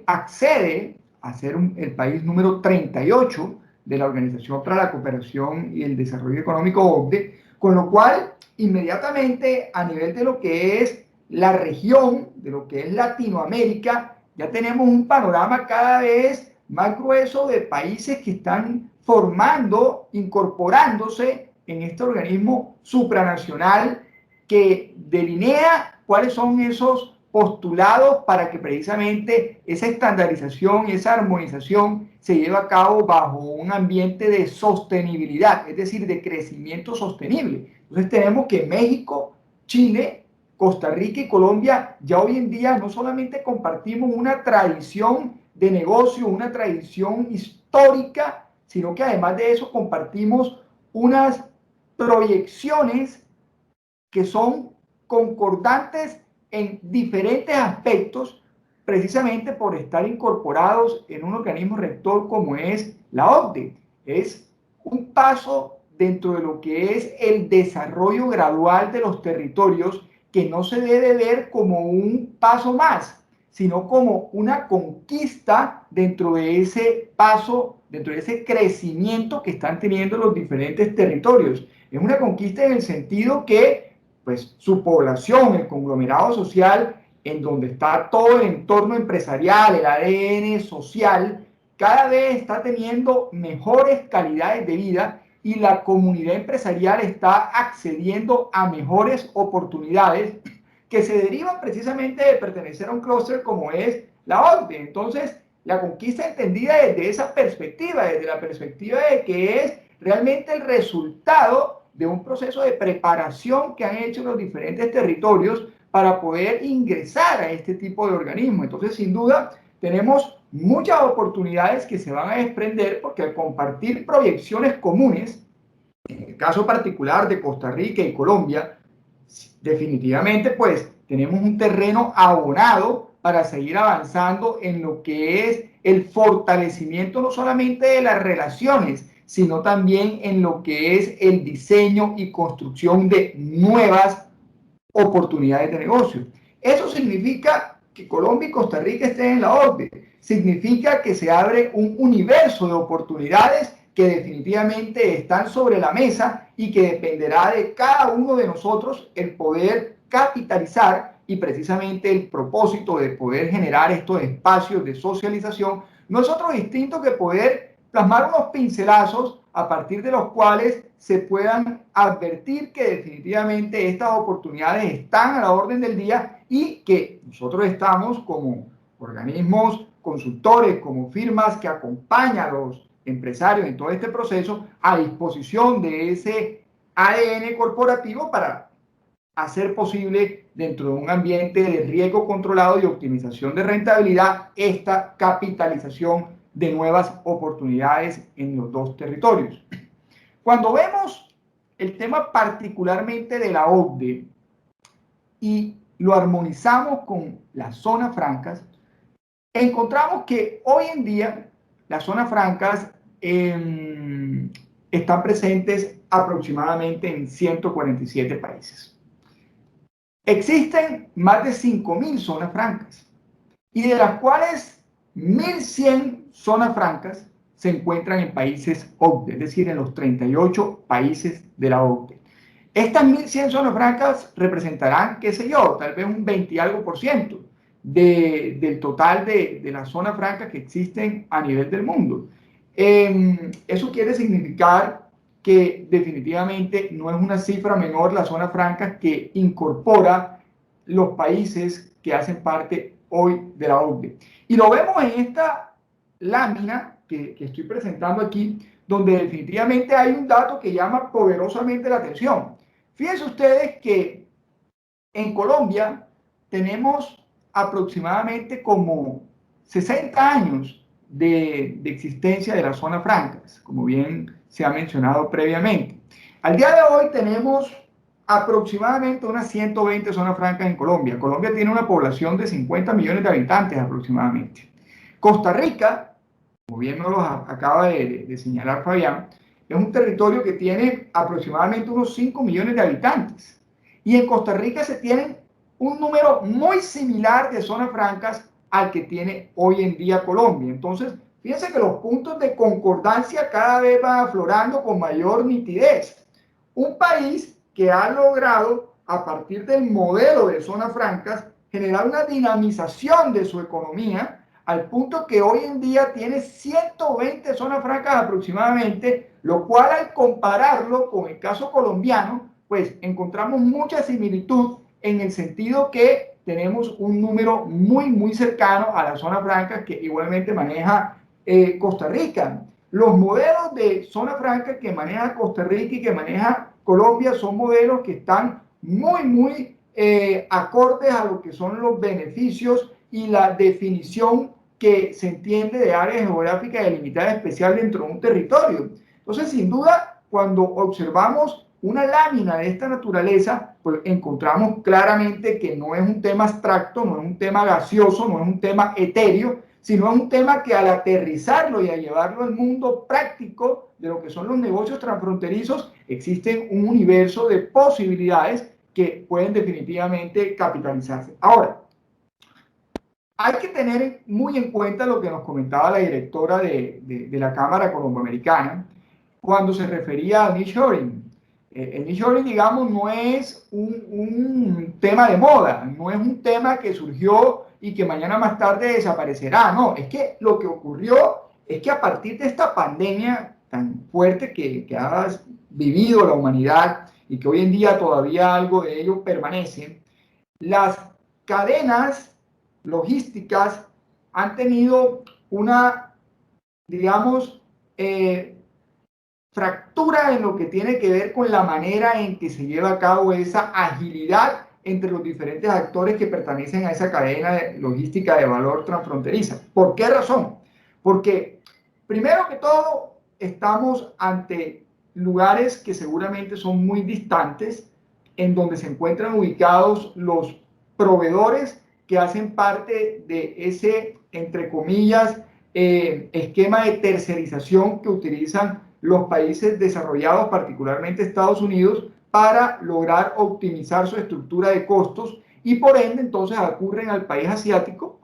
accede a ser el país número 38 de la Organización para la Cooperación y el Desarrollo Económico, OCDE, con lo cual, inmediatamente, a nivel de lo que es la región, de lo que es Latinoamérica, ya tenemos un panorama cada vez más grueso de países que están formando, incorporándose en este organismo supranacional que delinea cuáles son esos postulados para que precisamente esa estandarización y esa armonización se lleve a cabo bajo un ambiente de sostenibilidad, es decir, de crecimiento sostenible. Entonces tenemos que México, Chile, Costa Rica y Colombia ya hoy en día no solamente compartimos una tradición de negocio, una tradición histórica, sino que además de eso compartimos unas proyecciones que son concordantes en diferentes aspectos, precisamente por estar incorporados en un organismo rector como es la OCDE. Es un paso dentro de lo que es el desarrollo gradual de los territorios, que no se debe ver como un paso más, sino como una conquista dentro de ese paso, dentro de ese crecimiento que están teniendo los diferentes territorios. Es una conquista en el sentido que, pues, su población, el conglomerado social, en donde está todo el entorno empresarial, el ADN social, cada vez está teniendo mejores calidades de vida y la comunidad empresarial está accediendo a mejores oportunidades que se derivan precisamente de pertenecer a un clúster como es la OCDE. Entonces, la conquista entendida desde esa perspectiva, desde la perspectiva de que es realmente el resultado de un proceso de preparación que han hecho los diferentes territorios para poder ingresar a este tipo de organismo. Entonces, sin duda, tenemos muchas oportunidades que se van a desprender porque al compartir proyecciones comunes, en el caso particular de Costa Rica y Colombia, definitivamente pues tenemos un terreno abonado para seguir avanzando en lo que es el fortalecimiento no solamente de las relaciones, sino también en lo que es el diseño y construcción de nuevas oportunidades de negocio. Eso significa que Colombia y Costa Rica estén en la OCDE. Significa que se abre un universo de oportunidades que definitivamente están sobre la mesa y que dependerá de cada uno de nosotros el poder capitalizar, y precisamente el propósito de poder generar estos espacios de socialización no es otro distinto que poder plasmar unos pincelazos a partir de los cuales se puedan advertir que definitivamente estas oportunidades están a la orden del día y que nosotros estamos como organismos consultores, como firmas que acompañan a los empresarios en todo este proceso, a disposición de ese ADN corporativo para hacer posible, dentro de un ambiente de riesgo controlado y optimización de rentabilidad, esta capitalización de nuevas oportunidades en los dos territorios. Cuando vemos el tema particularmente de la OCDE y lo armonizamos con las zonas francas, encontramos que hoy en día las zonas francas están presentes aproximadamente en 147 países. Existen más de 5.000 zonas francas y de las cuales 1.100 zonas francas se encuentran en países OCDE, es decir, en los 38 países de la OCDE. Estas 1.100 zonas francas representarán, qué sé yo, tal vez un 20 y algo por ciento del total de las zonas francas que existen a nivel del mundo. Eso quiere significar que definitivamente no es una cifra menor la zona franca que incorpora los países que hacen parte hoy de la OCDE. Y lo vemos en esta lámina que estoy presentando aquí, donde definitivamente hay un dato que llama poderosamente la atención. Fíjense ustedes que en Colombia tenemos aproximadamente como 60 años de existencia de las zonas francas, como bien se ha mencionado previamente. Al día de hoy tenemos aproximadamente unas 120 zonas francas en Colombia. Colombia tiene una población de 50 millones de habitantes aproximadamente. Costa Rica, como bien nos lo acaba de señalar Fabián, es un territorio que tiene aproximadamente unos 5 millones de habitantes. Y en Costa Rica se tienen un número muy similar de zonas francas al que tiene hoy en día Colombia. Entonces, fíjense que los puntos de concordancia cada vez van aflorando con mayor nitidez. Un país que ha logrado, a partir del modelo de zonas francas, generar una dinamización de su economía, al punto que hoy en día tiene 120 zonas francas aproximadamente, lo cual al compararlo con el caso colombiano, pues encontramos mucha similitud en el sentido que tenemos un número muy cercano a la zona franca que igualmente maneja Costa Rica. Los modelos de zona franca que maneja Costa Rica y que maneja Colombia son modelos que están muy acordes a lo que son los beneficios y la definición que se entiende de área geográfica delimitada especial dentro de un territorio. Entonces, sin duda, cuando observamos una lámina de esta naturaleza, pues encontramos claramente que no es un tema abstracto, no es un tema gaseoso, no es un tema etéreo, sino es un tema que al aterrizarlo y a llevarlo al mundo práctico de lo que son los negocios transfronterizos, existen un universo de posibilidades que pueden definitivamente capitalizarse. Ahora, hay que tener muy en cuenta lo que nos comentaba la directora de la Cámara Colomboamericana cuando se refería al nearshoring. El nearshoring, digamos, no es un tema de moda, no es un tema que surgió y que mañana más tarde desaparecerá. No, es que lo que ocurrió es que a partir de esta pandemia tan fuerte que ha vivido la humanidad y que hoy en día todavía algo de ello permanece, las cadenas logísticas han tenido una, digamos, fractura en lo que tiene que ver con la manera en que se lleva a cabo esa agilidad entre los diferentes actores que pertenecen a esa cadena logística de valor transfronteriza. ¿Por qué razón? Porque, primero que todo, estamos ante lugares que seguramente son muy distantes, en donde se encuentran ubicados los proveedores que hacen parte de ese, entre comillas, esquema de tercerización que utilizan los países desarrollados, particularmente Estados Unidos, para lograr optimizar su estructura de costos y por ende entonces acuden al país asiático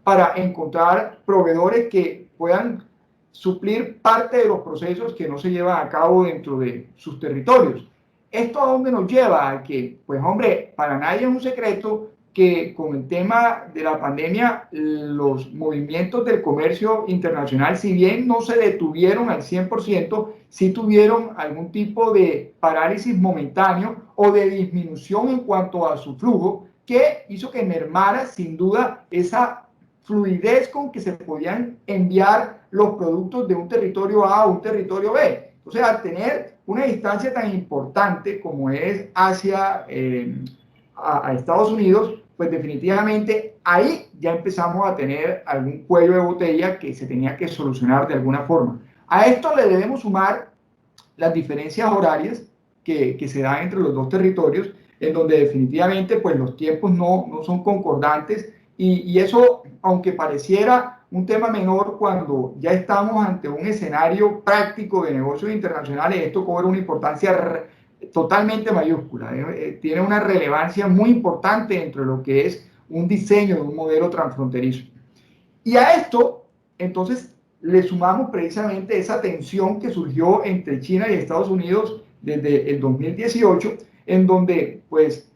para encontrar proveedores que puedan suplir parte de los procesos que no se llevan a cabo dentro de sus territorios. ¿Esto a dónde nos lleva? A que, pues hombre, para nadie es un secreto que con el tema de la pandemia los movimientos del comercio internacional, si bien no se detuvieron al 100%, sí tuvieron algún tipo de parálisis momentáneo o de disminución en cuanto a su flujo, que hizo que mermara sin duda esa fluidez con que se podían enviar los productos de un territorio A a un territorio B. Entonces, al tener una distancia tan importante como es hacia a Estados Unidos, pues definitivamente ahí ya empezamos a tener algún cuello de botella que se tenía que solucionar de alguna forma. A esto le debemos sumar las diferencias horarias que se dan entre los dos territorios, en donde definitivamente pues los tiempos no son concordantes y eso, aunque pareciera un tema menor, cuando ya estamos ante un escenario práctico de negocios internacionales, esto cobra una importancia totalmente mayúscula, tiene una relevancia muy importante dentro de lo que es un diseño de un modelo transfronterizo. Y a esto, entonces, le sumamos precisamente esa tensión que surgió entre China y Estados Unidos desde el 2018, en donde, pues,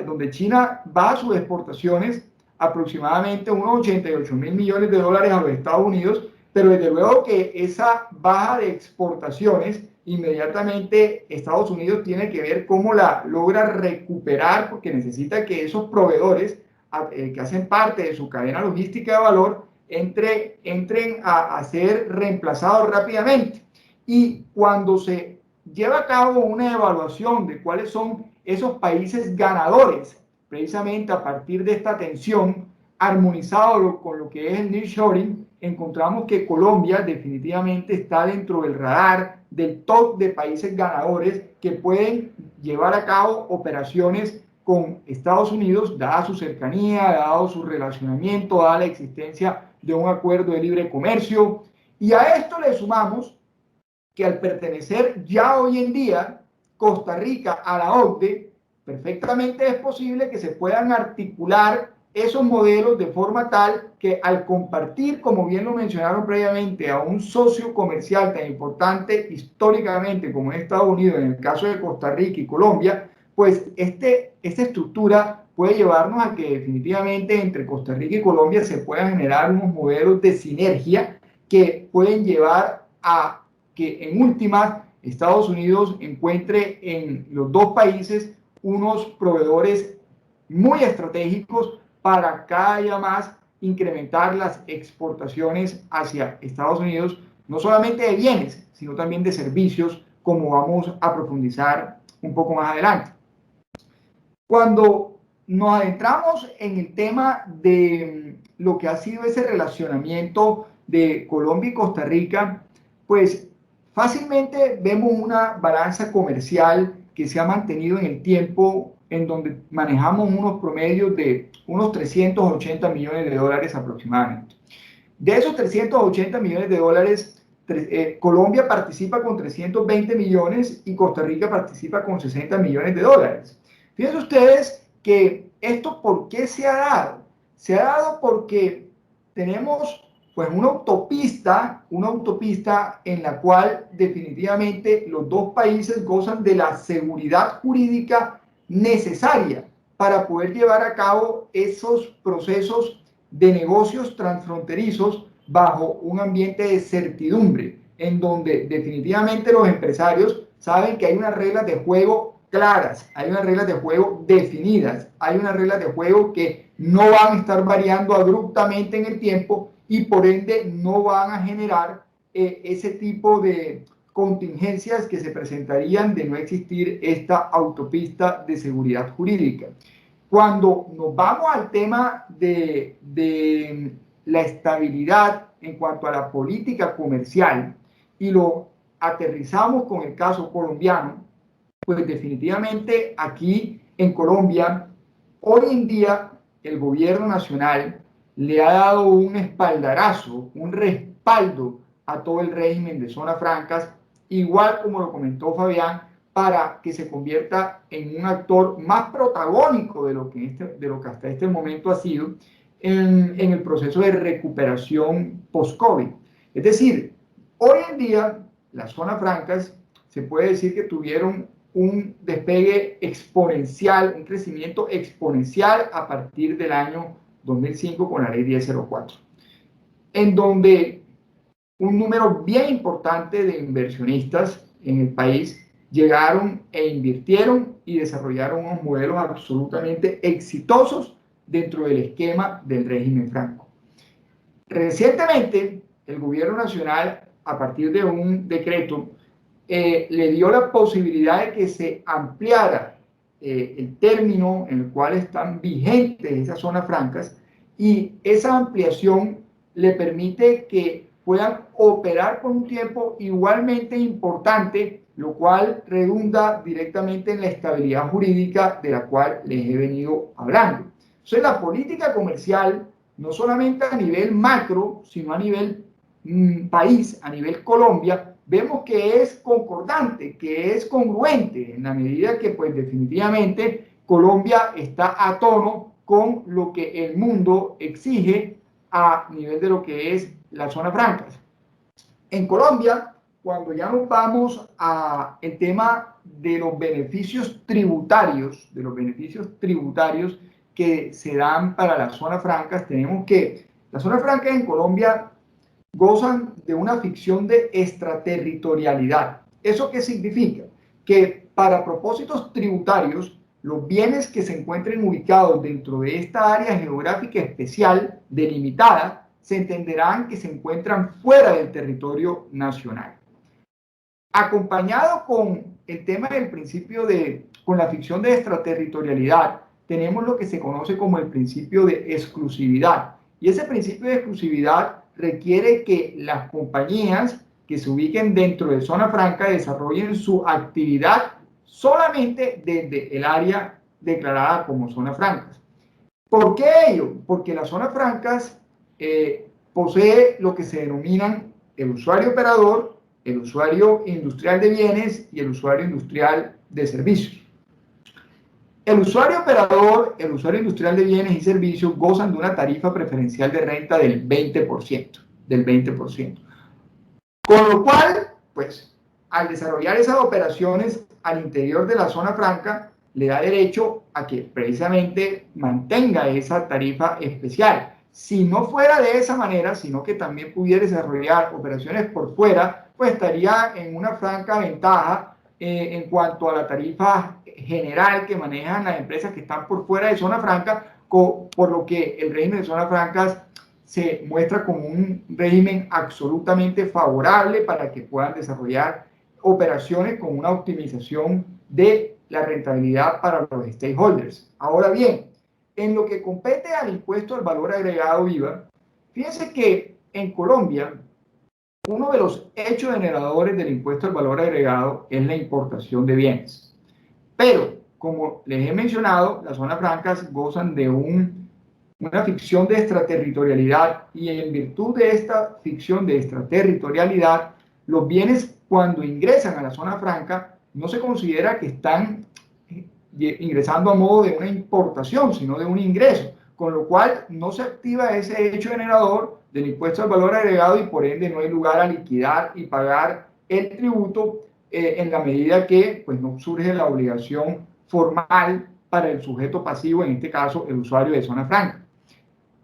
donde China baja sus exportaciones aproximadamente unos 88.000 millones de dólares a los Estados Unidos, pero desde luego que esa baja de exportaciones inmediatamente Estados Unidos tiene que ver cómo la logra recuperar, porque necesita que esos proveedores que hacen parte de su cadena logística de valor entren a ser reemplazados rápidamente. Y cuando se lleva a cabo una evaluación de cuáles son esos países ganadores, precisamente a partir de esta tensión, armonizado con lo que es el nearshoring, encontramos que Colombia definitivamente está dentro del radar del top de países ganadores que pueden llevar a cabo operaciones con Estados Unidos, dada su cercanía, dado su relacionamiento, dada la existencia de un acuerdo de libre comercio. Y a esto le sumamos que al pertenecer ya hoy en día Costa Rica a la OCDE, perfectamente es posible que se puedan articular esos modelos de forma tal que al compartir, como bien lo mencionaron previamente, a un socio comercial tan importante históricamente como es Estados Unidos, en el caso de Costa Rica y Colombia, pues esta estructura puede llevarnos a que definitivamente entre Costa Rica y Colombia se puedan generar unos modelos de sinergia que pueden llevar a que en últimas Estados Unidos encuentre en los dos países unos proveedores muy estratégicos para cada día más incrementar las exportaciones hacia Estados Unidos, no solamente de bienes, sino también de servicios, como vamos a profundizar un poco más adelante. Cuando nos adentramos en el tema de lo que ha sido ese relacionamiento de Colombia y Costa Rica, pues fácilmente vemos una balanza comercial que se ha mantenido en el tiempo, en donde manejamos unos promedios de unos 380 millones de dólares aproximadamente. De esos 380 millones de dólares, Colombia participa con 320 millones y Costa Rica participa con 60 millones de dólares. Fíjense ustedes que esto, ¿por qué se ha dado? Se ha dado porque tenemos pues una autopista en la cual definitivamente los dos países gozan de la seguridad jurídica necesaria para poder llevar a cabo esos procesos de negocios transfronterizos bajo un ambiente de certidumbre, en donde definitivamente los empresarios saben que hay unas reglas de juego claras, hay unas reglas de juego definidas, hay unas reglas de juego que no van a estar variando abruptamente en el tiempo y por ende no van a generar ese tipo de contingencias que se presentarían de no existir esta autopista de seguridad jurídica. Cuando nos vamos al tema de la estabilidad en cuanto a la política comercial y lo aterrizamos con el caso colombiano, pues definitivamente aquí en Colombia, hoy en día el gobierno nacional le ha dado un espaldarazo, un respaldo a todo el régimen de zonas francas, igual como lo comentó Fabián, para que se convierta en un actor más protagónico de lo que hasta este momento ha sido en el proceso de recuperación post-COVID. Es decir, hoy en día las zonas francas se puede decir que tuvieron un despegue exponencial, un crecimiento exponencial a partir del año 2005 con la ley 1004, en donde un número bien importante de inversionistas en el país llegaron e invirtieron y desarrollaron unos modelos absolutamente exitosos dentro del esquema del régimen franco. Recientemente, el gobierno nacional, a partir de un decreto, le dio la posibilidad de que se ampliara el término en el cual están vigentes esas zonas francas, y esa ampliación le permite que puedan operar por un tiempo igualmente importante, lo cual redunda directamente en la estabilidad jurídica de la cual les he venido hablando. Entonces, la política comercial, no solamente a nivel macro, sino a nivel país, a nivel Colombia, vemos que es concordante, que es congruente, en la medida que pues definitivamente Colombia está a tono con lo que el mundo exige a nivel de lo que es las zonas francas. En Colombia, cuando ya nos vamos a el tema de los beneficios tributarios, que se dan para las zonas francas, tenemos que las zonas francas en Colombia gozan de una ficción de extraterritorialidad. ¿Eso qué significa? Que para propósitos tributarios, los bienes que se encuentren ubicados dentro de esta área geográfica especial delimitada se entenderán que se encuentran fuera del territorio nacional. Acompañado con el tema del principio con la ficción de extraterritorialidad, tenemos lo que se conoce como el principio de exclusividad. Y ese principio de exclusividad requiere que las compañías que se ubiquen dentro de zona franca desarrollen su actividad solamente desde el área declarada como zonas francas. ¿Por qué ello? Porque las zonas francas posee lo que se denominan el usuario operador, el usuario industrial de bienes y el usuario industrial de servicios. El usuario operador, el usuario industrial de bienes y servicios gozan de una tarifa preferencial de renta del 20%. Con lo cual, pues, al desarrollar esas operaciones al interior de la zona franca, le da derecho a que precisamente mantenga esa tarifa especial. Si no fuera de esa manera, sino que también pudiera desarrollar operaciones por fuera, pues estaría en una franca ventaja en cuanto a la tarifa general que manejan las empresas que están por fuera de zona franca, por lo que el régimen de zonas francas se muestra como un régimen absolutamente favorable para que puedan desarrollar operaciones con una optimización de la rentabilidad para los stakeholders. Ahora bien, en lo que compete al impuesto al valor agregado IVA, fíjense que en Colombia uno de los hechos generadores del impuesto al valor agregado es la importación de bienes. Pero, como les he mencionado, las zonas francas gozan de una ficción de extraterritorialidad y en virtud de esta ficción de extraterritorialidad, los bienes cuando ingresan a la zona franca no se considera que están ingresando a modo de una importación, sino de un ingreso, con lo cual no se activa ese hecho generador del impuesto al valor agregado y por ende no hay lugar a liquidar y pagar el tributo en la medida que pues, no surge la obligación formal para el sujeto pasivo, en este caso el usuario de zona franca.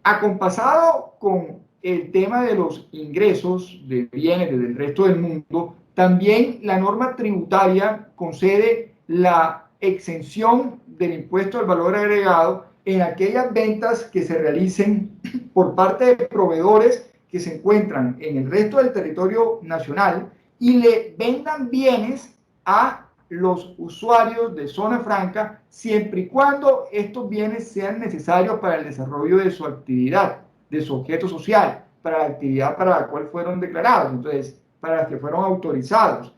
Acompasado con el tema de los ingresos de bienes desde el resto del mundo, también la norma tributaria concede la exención del impuesto al valor agregado en aquellas ventas que se realicen por parte de proveedores que se encuentran en el resto del territorio nacional y le vendan bienes a los usuarios de zona franca siempre y cuando estos bienes sean necesarios para el desarrollo de su actividad, de su objeto social, para la actividad para la cual fueron declarados, entonces, para las que fueron autorizados.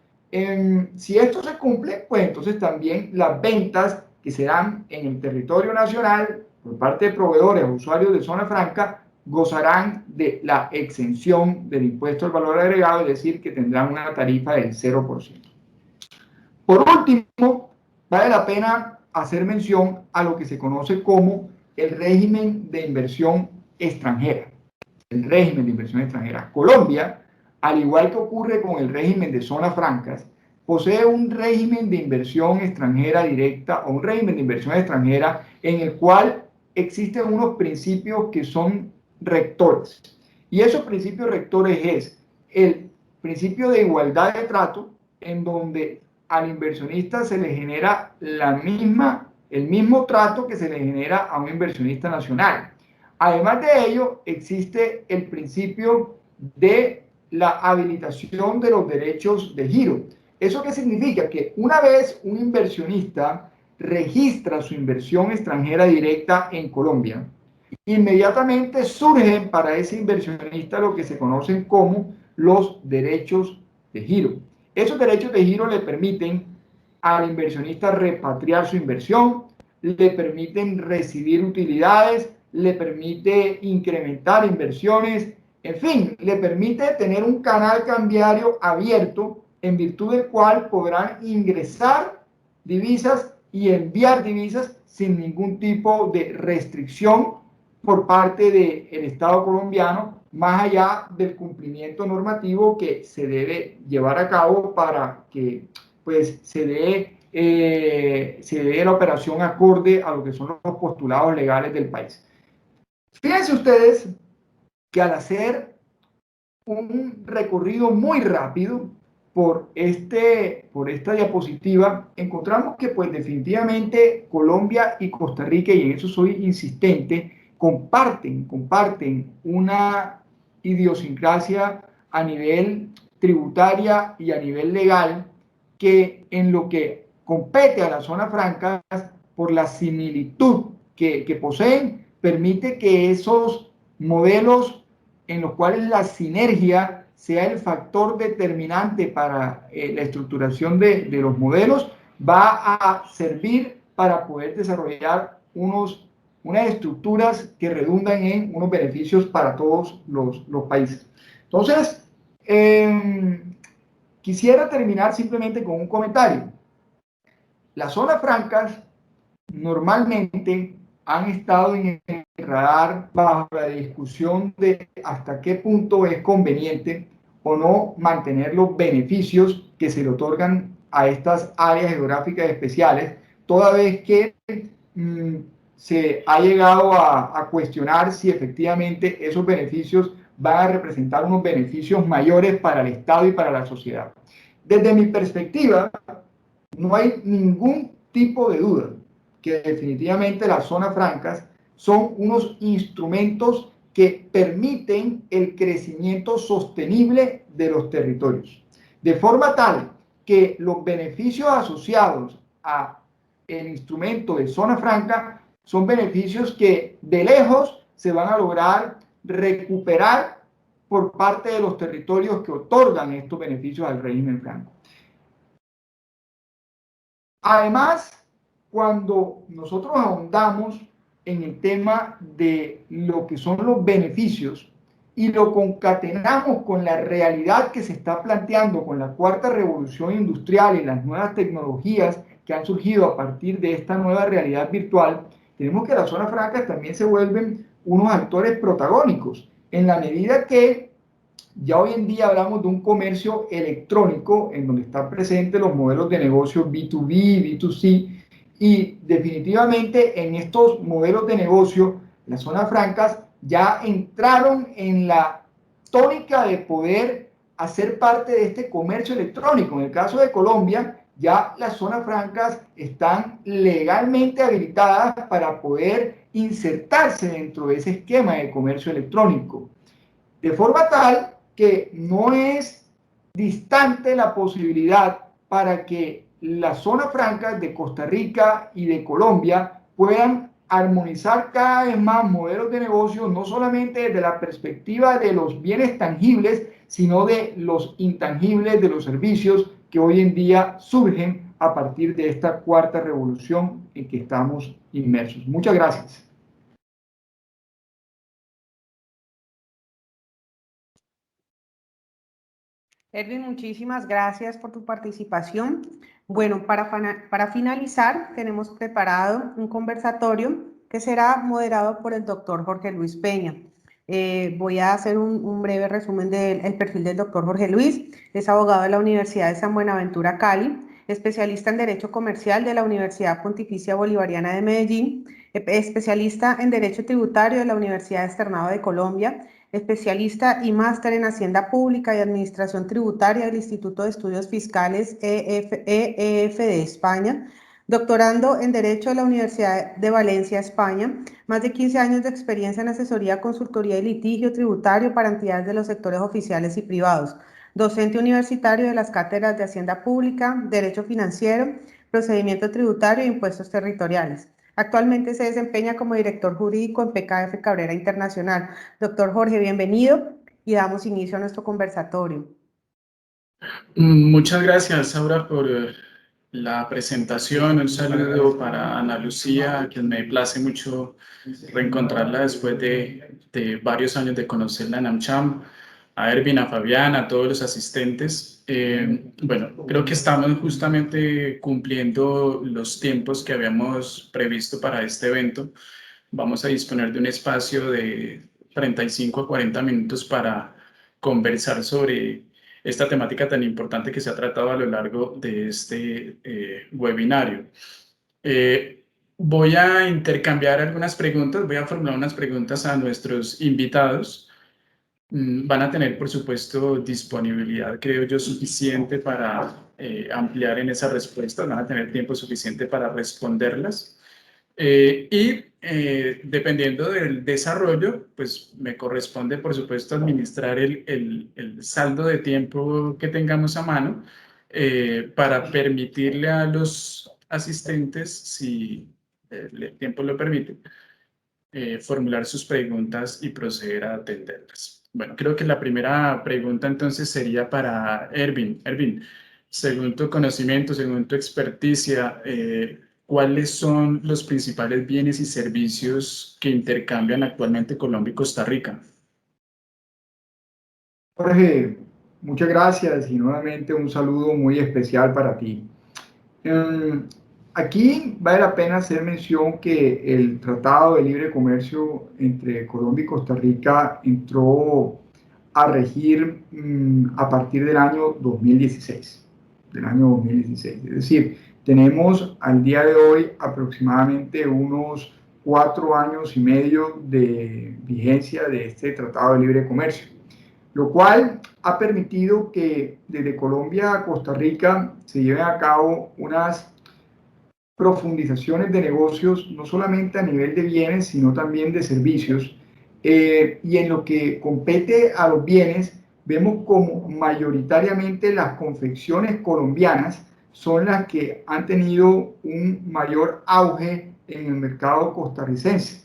Si esto se cumple, pues entonces también las ventas que se dan en el territorio nacional por parte de proveedores o usuarios de zona franca gozarán de la exención del impuesto al valor agregado, es decir, que tendrán una tarifa del 0%. Por último, vale la pena hacer mención a lo que se conoce como el régimen de inversión extranjera. El régimen de inversión extranjera. Colombia, al igual que ocurre con el régimen de zonas francas, posee un régimen de inversión extranjera directa o un régimen de inversión extranjera en el cual existen unos principios que son rectores. Y esos principios rectores es el principio de igualdad de trato, en donde al inversionista se le genera el mismo trato que se le genera a un inversionista nacional. Además de ello, existe el principio de la habilitación de los derechos de giro. ¿Eso qué significa? Que una vez un inversionista registra su inversión extranjera directa en Colombia, inmediatamente surgen para ese inversionista lo que se conocen como los derechos de giro. Esos derechos de giro le permiten al inversionista repatriar su inversión, le permiten recibir utilidades, le permite incrementar inversiones, en fin, le permite tener un canal cambiario abierto en virtud del cual podrán ingresar divisas y enviar divisas sin ningún tipo de restricción por parte del Estado colombiano, más allá del cumplimiento normativo que se debe llevar a cabo para que pues, se dé la operación acorde a lo que son los postulados legales del país. Fíjense ustedes que al hacer un recorrido muy rápido por esta diapositiva, encontramos que pues definitivamente Colombia y Costa Rica, y en eso soy insistente, comparten una idiosincrasia a nivel tributaria y a nivel legal que en lo que compete a las zonas francas, por la similitud que poseen, permite que esos modelos en los cuales la sinergia sea el factor determinante para la estructuración de los modelos, va a servir para poder desarrollar unas estructuras que redundan en unos beneficios para todos los países. Entonces, quisiera terminar simplemente con un comentario. Las zonas francas normalmente han estado en el radar bajo la discusión de hasta qué punto es conveniente o no mantener los beneficios que se le otorgan a estas áreas geográficas especiales, toda vez que se ha llegado a cuestionar si efectivamente esos beneficios van a representar unos beneficios mayores para el Estado y para la sociedad. Desde mi perspectiva, No hay ningún tipo de duda que definitivamente las zonas francas son unos instrumentos que permiten el crecimiento sostenible de los territorios, de forma tal que los beneficios asociados a el instrumento de zona franca son beneficios que de lejos se van a lograr recuperar por parte de los territorios que otorgan estos beneficios al régimen franco. Además, cuando nosotros ahondamos en el tema de lo que son los beneficios y lo concatenamos con la realidad que se está planteando con la cuarta revolución industrial y las nuevas tecnologías que han surgido a partir de esta nueva realidad virtual, tenemos que las zonas francas también se vuelven unos actores protagónicos, en la medida que ya hoy en día hablamos de un comercio electrónico en donde están presentes los modelos de negocio B2B, B2C, y definitivamente en estos modelos de negocio, las zonas francas ya entraron en la tónica de poder hacer parte de este comercio electrónico. En el caso de Colombia, ya las zonas francas están legalmente habilitadas para poder insertarse dentro de ese esquema de comercio electrónico. De forma tal que no es distante la posibilidad para que las zonas francas de Costa Rica y de Colombia puedan armonizar cada vez más modelos de negocio, no solamente desde la perspectiva de los bienes tangibles, sino de los intangibles, de los servicios que hoy en día surgen a partir de esta cuarta revolución en que estamos inmersos. Muchas gracias. Erwin, muchísimas gracias por tu participación. Bueno, para finalizar, tenemos preparado un conversatorio que será moderado por el doctor Jorge Luis Peña. Voy a hacer un breve resumen del perfil del doctor Jorge Luis. Es abogado de la Universidad de San Buenaventura, Cali, especialista en Derecho Comercial de la Universidad Pontificia Bolivariana de Medellín, especialista en Derecho Tributario de la Universidad Externado de Colombia, especialista y máster en Hacienda Pública y Administración Tributaria del Instituto de Estudios Fiscales EEF de España, doctorando en Derecho de la Universidad de Valencia, España, más de 15 años de experiencia en asesoría, consultoría y litigio tributario para entidades de los sectores oficiales y privados, docente universitario de las cátedras de Hacienda Pública, Derecho Financiero, Procedimiento Tributario e Impuestos Territoriales. Actualmente se desempeña como director jurídico en PKF Cabrera Internacional. Doctor Jorge, bienvenido y damos inicio a nuestro conversatorio. Muchas gracias, Saura, por la presentación. Un saludo para Ana Lucía, a quien me place mucho reencontrarla después de varios años de conocerla en AmCham, a Erwin, a Fabián, a todos los asistentes. Bueno, creo que estamos justamente cumpliendo los tiempos que habíamos previsto para este evento. Vamos a disponer de un espacio de 35 a 40 minutos para conversar sobre esta temática tan importante que se ha tratado a lo largo de este webinario. Voy a intercambiar algunas preguntas, voy a formular unas preguntas a nuestros invitados. Van a tener, por supuesto, disponibilidad, creo yo, suficiente para ampliar en esas respuestas, van a tener tiempo suficiente para responderlas. Dependiendo del desarrollo, pues me corresponde, por supuesto, administrar el saldo de tiempo que tengamos a mano para permitirle a los asistentes, si el tiempo lo permite, formular sus preguntas y proceder a atenderlas. Bueno, creo que la primera pregunta entonces sería para Erwin. Erwin, según tu conocimiento, según tu experticia, ¿cuáles son los principales bienes y servicios que intercambian actualmente Colombia y Costa Rica? Jorge, muchas gracias y nuevamente un saludo muy especial para ti. Aquí vale la pena hacer mención que el Tratado de Libre Comercio entre Colombia y Costa Rica entró a regir a partir del año 2016. Es decir, tenemos al día de hoy aproximadamente unos 4 años y medio de vigencia de este Tratado de Libre Comercio. lo cual ha permitido que desde Colombia a Costa Rica se lleven a cabo unas profundizaciones de negocios, no solamente a nivel de bienes, sino también de servicios. Y en lo que compete a los bienes, vemos como mayoritariamente las confecciones colombianas son las que han tenido un mayor auge en el mercado costarricense.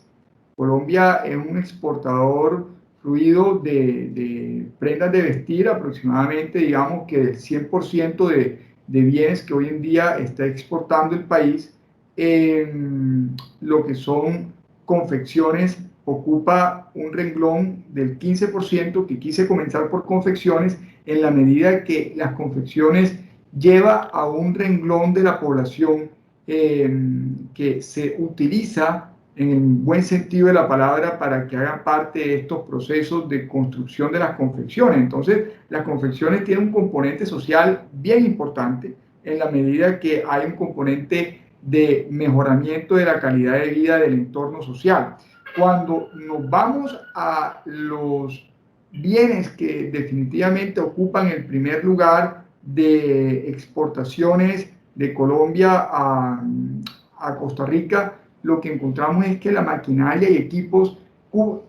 Colombia es un exportador fluido de prendas de vestir, aproximadamente, digamos que el 100% de bienes que hoy en día está exportando el país, en lo que son confecciones, ocupa un renglón del 15%, que quise comenzar por confecciones, en la medida que las confecciones lleva a un renglón de la población que se utiliza en el buen sentido de la palabra para que hagan parte de estos procesos de construcción de las confecciones. Entonces, las confecciones tienen un componente social bien importante en la medida que hay un componente de mejoramiento de la calidad de vida del entorno social. Cuando nos vamos a los bienes que definitivamente ocupan el primer lugar de exportaciones de Colombia a Costa Rica, lo que encontramos es que la maquinaria y equipos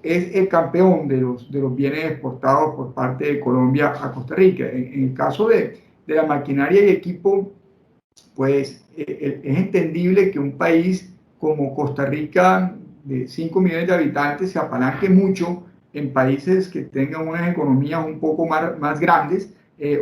es el campeón de los bienes exportados por parte de Colombia a Costa Rica. En el caso de la maquinaria y equipo, pues es entendible que un país como Costa Rica, de 5 millones de habitantes, se apalanque mucho en países que tengan unas economías un poco más grandes,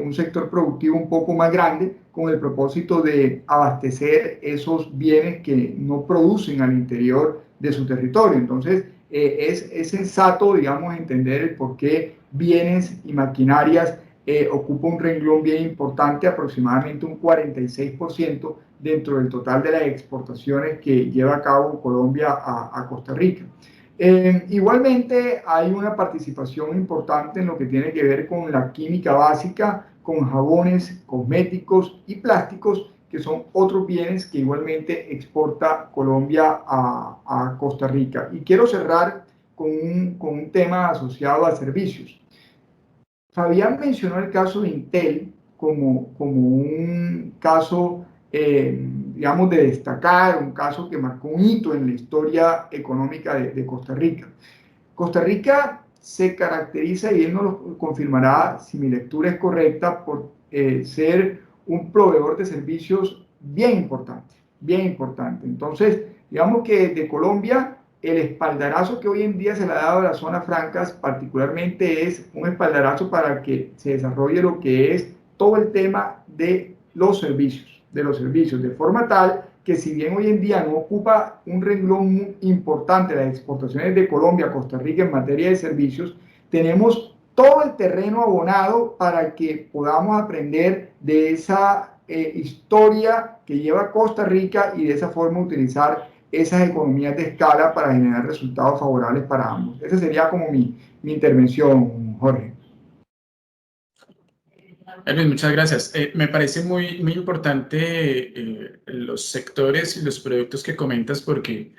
un sector productivo un poco más grande, con el propósito de abastecer esos bienes que no producen al interior de su territorio. Entonces, es sensato, digamos, entender el por qué bienes y maquinarias ocupa un renglón bien importante, aproximadamente un 46% dentro del total de las exportaciones que lleva a cabo Colombia a Costa Rica. Igualmente hay una participación importante en lo que tiene que ver con la química básica, con jabones, cosméticos y plásticos, que son otros bienes que igualmente exporta Colombia a Costa Rica. Y quiero cerrar con un tema asociado a servicios. Fabián mencionó el caso de Intel como un caso, digamos, de destacar, un caso que marcó un hito en la historia económica de Costa Rica. Costa Rica se caracteriza, y él nos lo confirmará si mi lectura es correcta, por ser un proveedor de servicios bien importante, bien importante. Entonces, digamos que de Colombia, el espaldarazo que hoy en día se le ha dado a las zonas francas particularmente es un espaldarazo para que se desarrolle lo que es todo el tema de los servicios, de forma tal que si bien hoy en día no ocupa un renglón importante las exportaciones de Colombia a Costa Rica en materia de servicios, tenemos todo el terreno abonado para que podamos aprender de esa historia que lleva Costa Rica y de esa forma utilizar esas economías de escala para generar resultados favorables para ambos. Esa sería como mi intervención, Jorge. Elvin, muchas gracias. Me parece muy importante los sectores y los productos que comentas, porque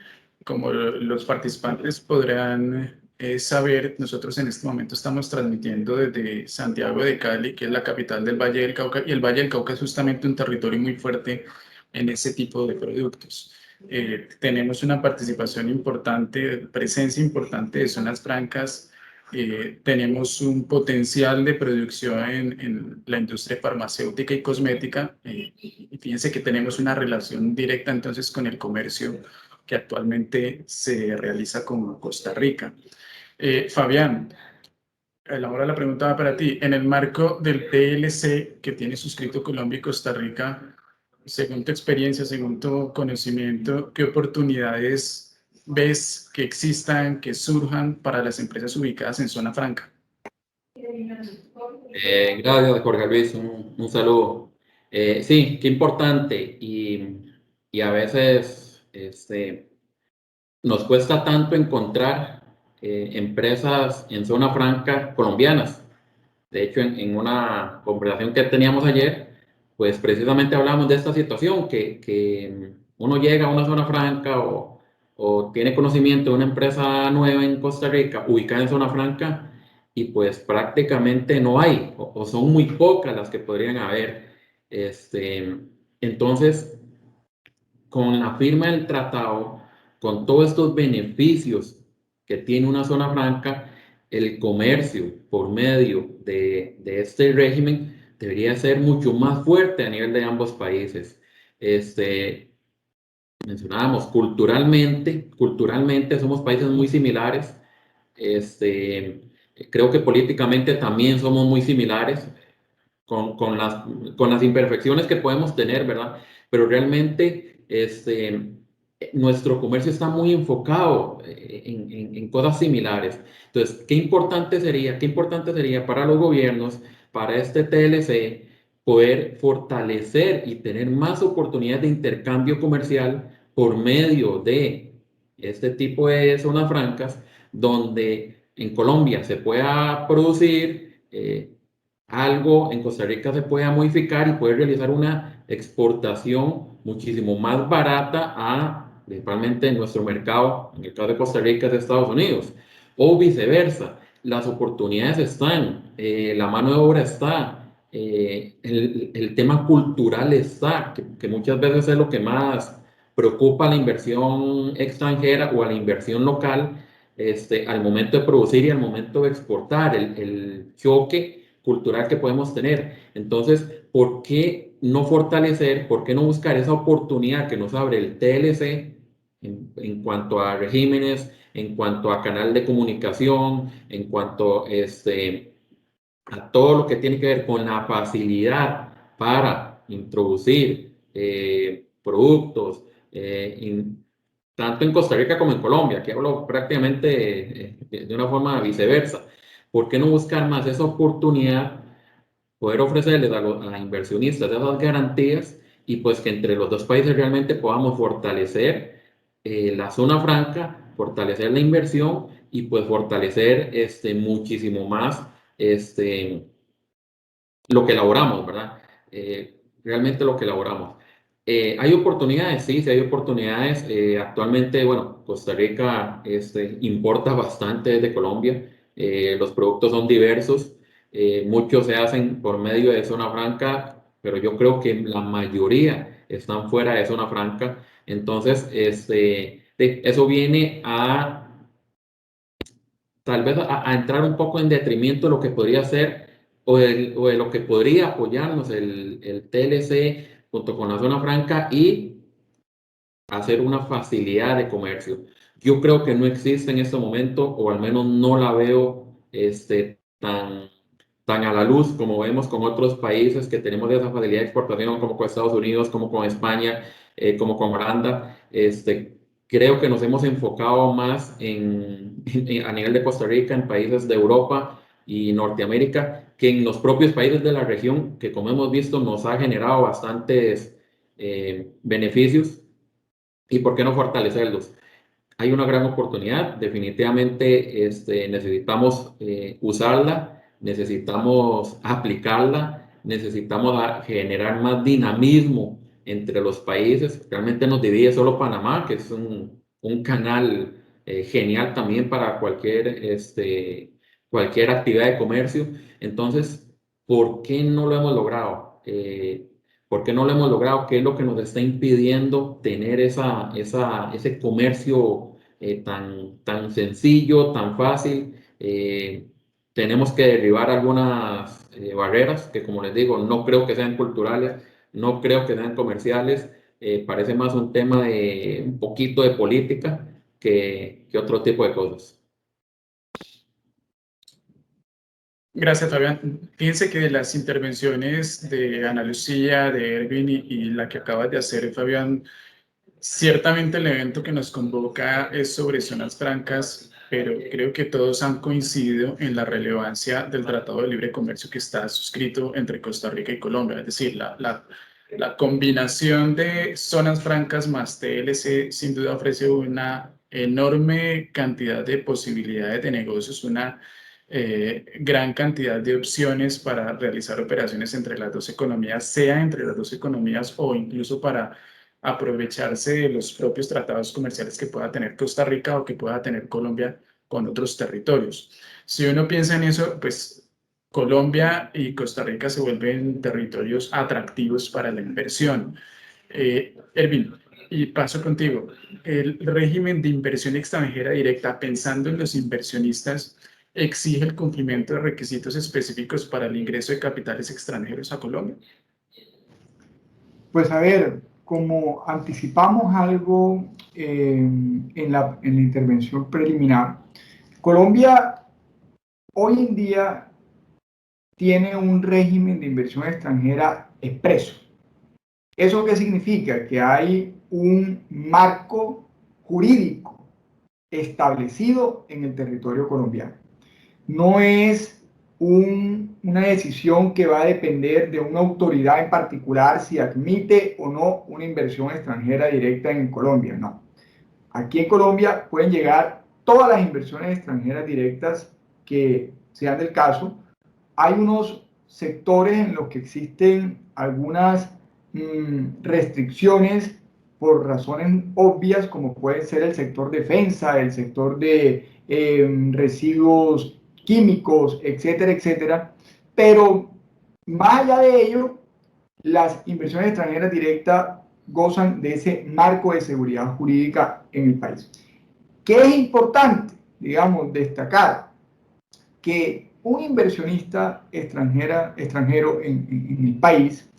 como los participantes podrán saber, nosotros en este momento estamos transmitiendo desde Santiago de Cali, que es la capital del Valle del Cauca, y el Valle del Cauca es justamente un territorio muy fuerte en ese tipo de productos. Tenemos una participación importante, presencia importante de zonas francas. Tenemos un potencial de producción en la industria farmacéutica y cosmética, y fíjense que tenemos una relación directa entonces con el comercio que actualmente se realiza con Costa Rica. Fabián, ahora la pregunta va para ti. En el marco del TLC que tiene suscrito Colombia y Costa Rica, según tu experiencia, según tu conocimiento, ¿qué oportunidades ves que existan, que surjan para las empresas ubicadas en zona franca? Gracias, Jorge Luis, un saludo. Sí, qué importante, y a veces nos cuesta tanto encontrar empresas en zona franca colombianas. De hecho, en una conversación que teníamos ayer, pues precisamente hablamos de esta situación, que uno llega a una zona franca o tiene conocimiento de una empresa nueva en Costa Rica, ubicada en zona franca, y pues prácticamente no hay, o son muy pocas las que podrían haber. Entonces, con la firma del tratado, con todos estos beneficios que tiene una zona franca, el comercio por medio de este régimen debería ser mucho más fuerte a nivel de ambos países. Mencionábamos culturalmente somos países muy similares. Creo que políticamente también somos muy similares con las imperfecciones que podemos tener, ¿verdad? Pero realmente nuestro comercio está muy enfocado en cosas similares. Entonces, qué importante sería para los gobiernos, para este TLC, poder fortalecer y tener más oportunidades de intercambio comercial por medio de este tipo de zonas francas, donde en Colombia se pueda producir algo, en Costa Rica se pueda modificar y poder realizar una exportación muchísimo más barata a, principalmente en nuestro mercado, en el caso de Costa Rica, es de Estados Unidos, o viceversa. Las oportunidades están, la mano de obra está, el tema cultural está, que muchas veces es lo que más preocupa a la inversión extranjera o a la inversión local, al momento de producir y al momento de exportar, el choque cultural que podemos tener. Entonces, ¿por qué no fortalecer, por qué no buscar esa oportunidad que nos abre el TLC en cuanto a regímenes, en cuanto a canal de comunicación, en cuanto a todo lo que tiene que ver con la facilidad para introducir productos, tanto en Costa Rica como en Colombia, que hablo prácticamente de una forma viceversa? ¿Por qué no buscar más esa oportunidad, poder ofrecerles a inversionistas esas garantías y pues que entre los dos países realmente podamos fortalecer la zona franca, fortalecer la inversión y pues fortalecer muchísimo más lo que elaboramos, ¿verdad? Realmente lo que elaboramos. ¿Hay oportunidades? Sí, sí hay oportunidades. Actualmente, bueno, Costa Rica importa bastante desde Colombia. Los productos son diversos. Muchos se hacen por medio de zona franca, pero yo creo que la mayoría están fuera de zona franca. Entonces, eso viene a tal vez a entrar un poco en detrimento de lo que podría ser o de lo que podría apoyarnos el TLC junto con la zona franca y hacer una facilidad de comercio. Yo creo que no existe en este momento, o al menos no la veo tan a la luz como vemos con otros países que tenemos esa facilidad de exportación, como con Estados Unidos, como con España, como con Holanda. Creo que nos hemos enfocado más a nivel de Costa Rica, en países de Europa y Norteamérica, que en los propios países de la región, que como hemos visto nos ha generado bastantes beneficios. ¿Y por qué no fortalecerlos? Hay una gran oportunidad, definitivamente necesitamos usarla, necesitamos aplicarla, necesitamos generar más dinamismo entre los países. Realmente nos divide solo Panamá, que es un canal genial también para cualquier actividad de comercio. Entonces, ¿por qué no lo hemos logrado? ¿Por qué no lo hemos logrado? ¿Qué es lo que nos está impidiendo tener ese comercio tan sencillo, tan fácil? Tenemos que derribar algunas barreras que, como les digo, no creo que sean culturales, no creo que sean comerciales. Parece más un tema de un poquito de política que otro tipo de cosas. Gracias, Fabián. Fíjense que de las intervenciones de Ana Lucía, de Erwin y la que acabas de hacer, Fabián, ciertamente el evento que nos convoca es sobre zonas francas, pero creo que todos han coincidido en la relevancia del Tratado de Libre Comercio que está suscrito entre Costa Rica y Colombia. Es decir, la combinación de zonas francas más TLC sin duda ofrece una enorme cantidad de posibilidades de negocios, una gran cantidad de opciones para realizar operaciones entre las dos economías, sea entre las dos economías o incluso para aprovecharse de los propios tratados comerciales que pueda tener Costa Rica o que pueda tener Colombia con otros territorios. Si uno piensa en eso, pues Colombia y Costa Rica se vuelven territorios atractivos para la inversión. Ervin, y paso contigo. El régimen de inversión extranjera directa, pensando en los inversionistas, exige el cumplimiento de requisitos específicos para el ingreso de capitales extranjeros a Colombia. Pues a ver, como anticipamos algo en la intervención preliminar, Colombia hoy en día tiene un régimen de inversión extranjera expreso. ¿Eso qué significa? Que hay un marco jurídico establecido en el territorio colombiano. No es una decisión que va a depender de una autoridad en particular si admite o no una inversión extranjera directa en Colombia, no. Aquí en Colombia pueden llegar todas las inversiones extranjeras directas que sean del caso. Hay unos sectores en los que existen algunas restricciones por razones obvias, como puede ser el sector defensa, el sector de residuos químicos, etcétera, etcétera. Pero más allá de ello, las inversiones extranjeras directas gozan de ese marco de seguridad jurídica en el país. ¿Qué es importante, digamos, destacar? Que un inversionista extranjero en el país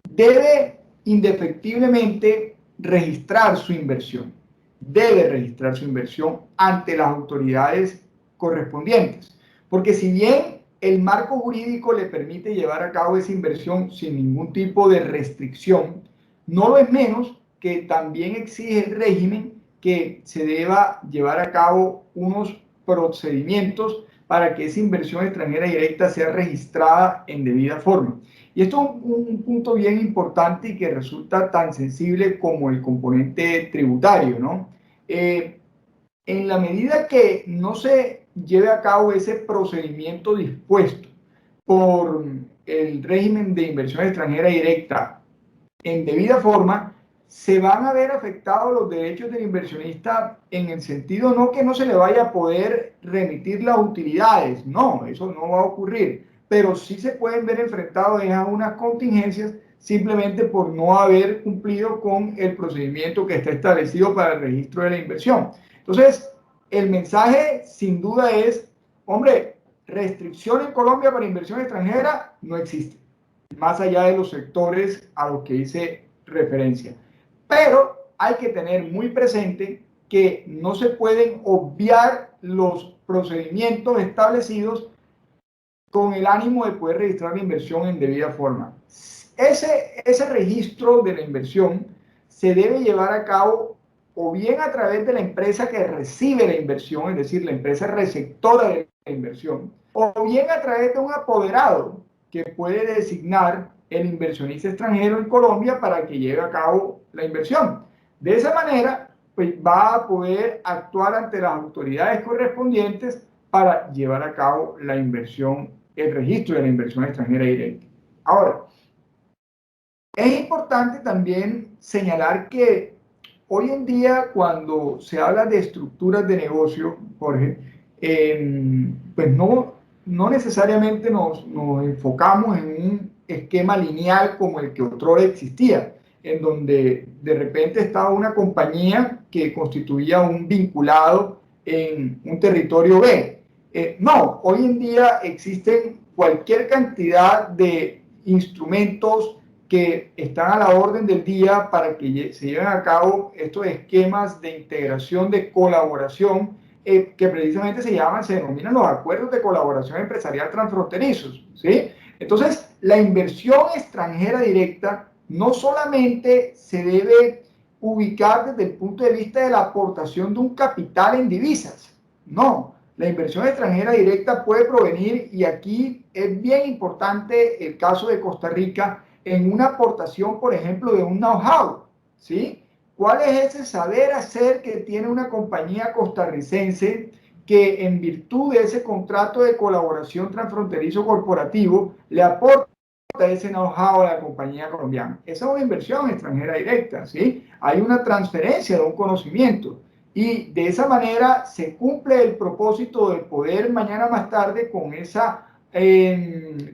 debe indefectiblemente registrar su inversión. Debe registrar su inversión ante las autoridades correspondientes. Porque si bien el marco jurídico le permite llevar a cabo esa inversión sin ningún tipo de restricción, no lo es menos que también exige el régimen que se deba llevar a cabo unos procedimientos para que esa inversión extranjera directa sea registrada en debida forma. Y esto es un punto bien importante y que resulta tan sensible como el componente tributario, ¿no? En la medida que no se lleve a cabo ese procedimiento dispuesto por el régimen de inversión extranjera directa en debida forma, se van a ver afectados los derechos del inversionista en el sentido no que no se le vaya a poder remitir las utilidades, no, eso no va a ocurrir, pero sí se pueden ver enfrentados a unas contingencias simplemente por no haber cumplido con el procedimiento que está establecido para el registro de la inversión. Entonces, el mensaje sin duda es, hombre, restricción en Colombia para inversión extranjera no existe, más allá de los sectores a los que hice referencia. Pero hay que tener muy presente que no se pueden obviar los procedimientos establecidos con el ánimo de poder registrar la inversión en debida forma. Ese registro de la inversión se debe llevar a cabo o bien a través de la empresa que recibe la inversión, es decir, la empresa receptora de la inversión, o bien a través de un apoderado que puede designar el inversionista extranjero en Colombia para que lleve a cabo la inversión. De esa manera, pues va a poder actuar ante las autoridades correspondientes para llevar a cabo la inversión, el registro de la inversión extranjera directa. Ahora, es importante también señalar que hoy en día, cuando se habla de estructuras de negocio, Jorge, pues no necesariamente nos enfocamos en un esquema lineal como el que otrora existía, en donde de repente estaba una compañía que constituía un vinculado en un territorio B. No, hoy en día existen cualquier cantidad de instrumentos que están a la orden del día para que se lleven a cabo estos esquemas de integración, de colaboración, que precisamente se denominan los acuerdos de colaboración empresarial transfronterizos, ¿sí? Entonces, la inversión extranjera directa no solamente se debe ubicar desde el punto de vista de la aportación de un capital en divisas, no. La inversión extranjera directa puede provenir, y aquí es bien importante el caso de Costa Rica, en una aportación, por ejemplo, de un know-how, ¿sí? ¿Cuál es ese saber hacer que tiene una compañía costarricense que en virtud de ese contrato de colaboración transfronterizo corporativo le aporta ese know-how a la compañía colombiana? Esa es una inversión extranjera directa, ¿sí? Hay una transferencia de un conocimiento. Y de esa manera se cumple el propósito de poder mañana más tarde con esa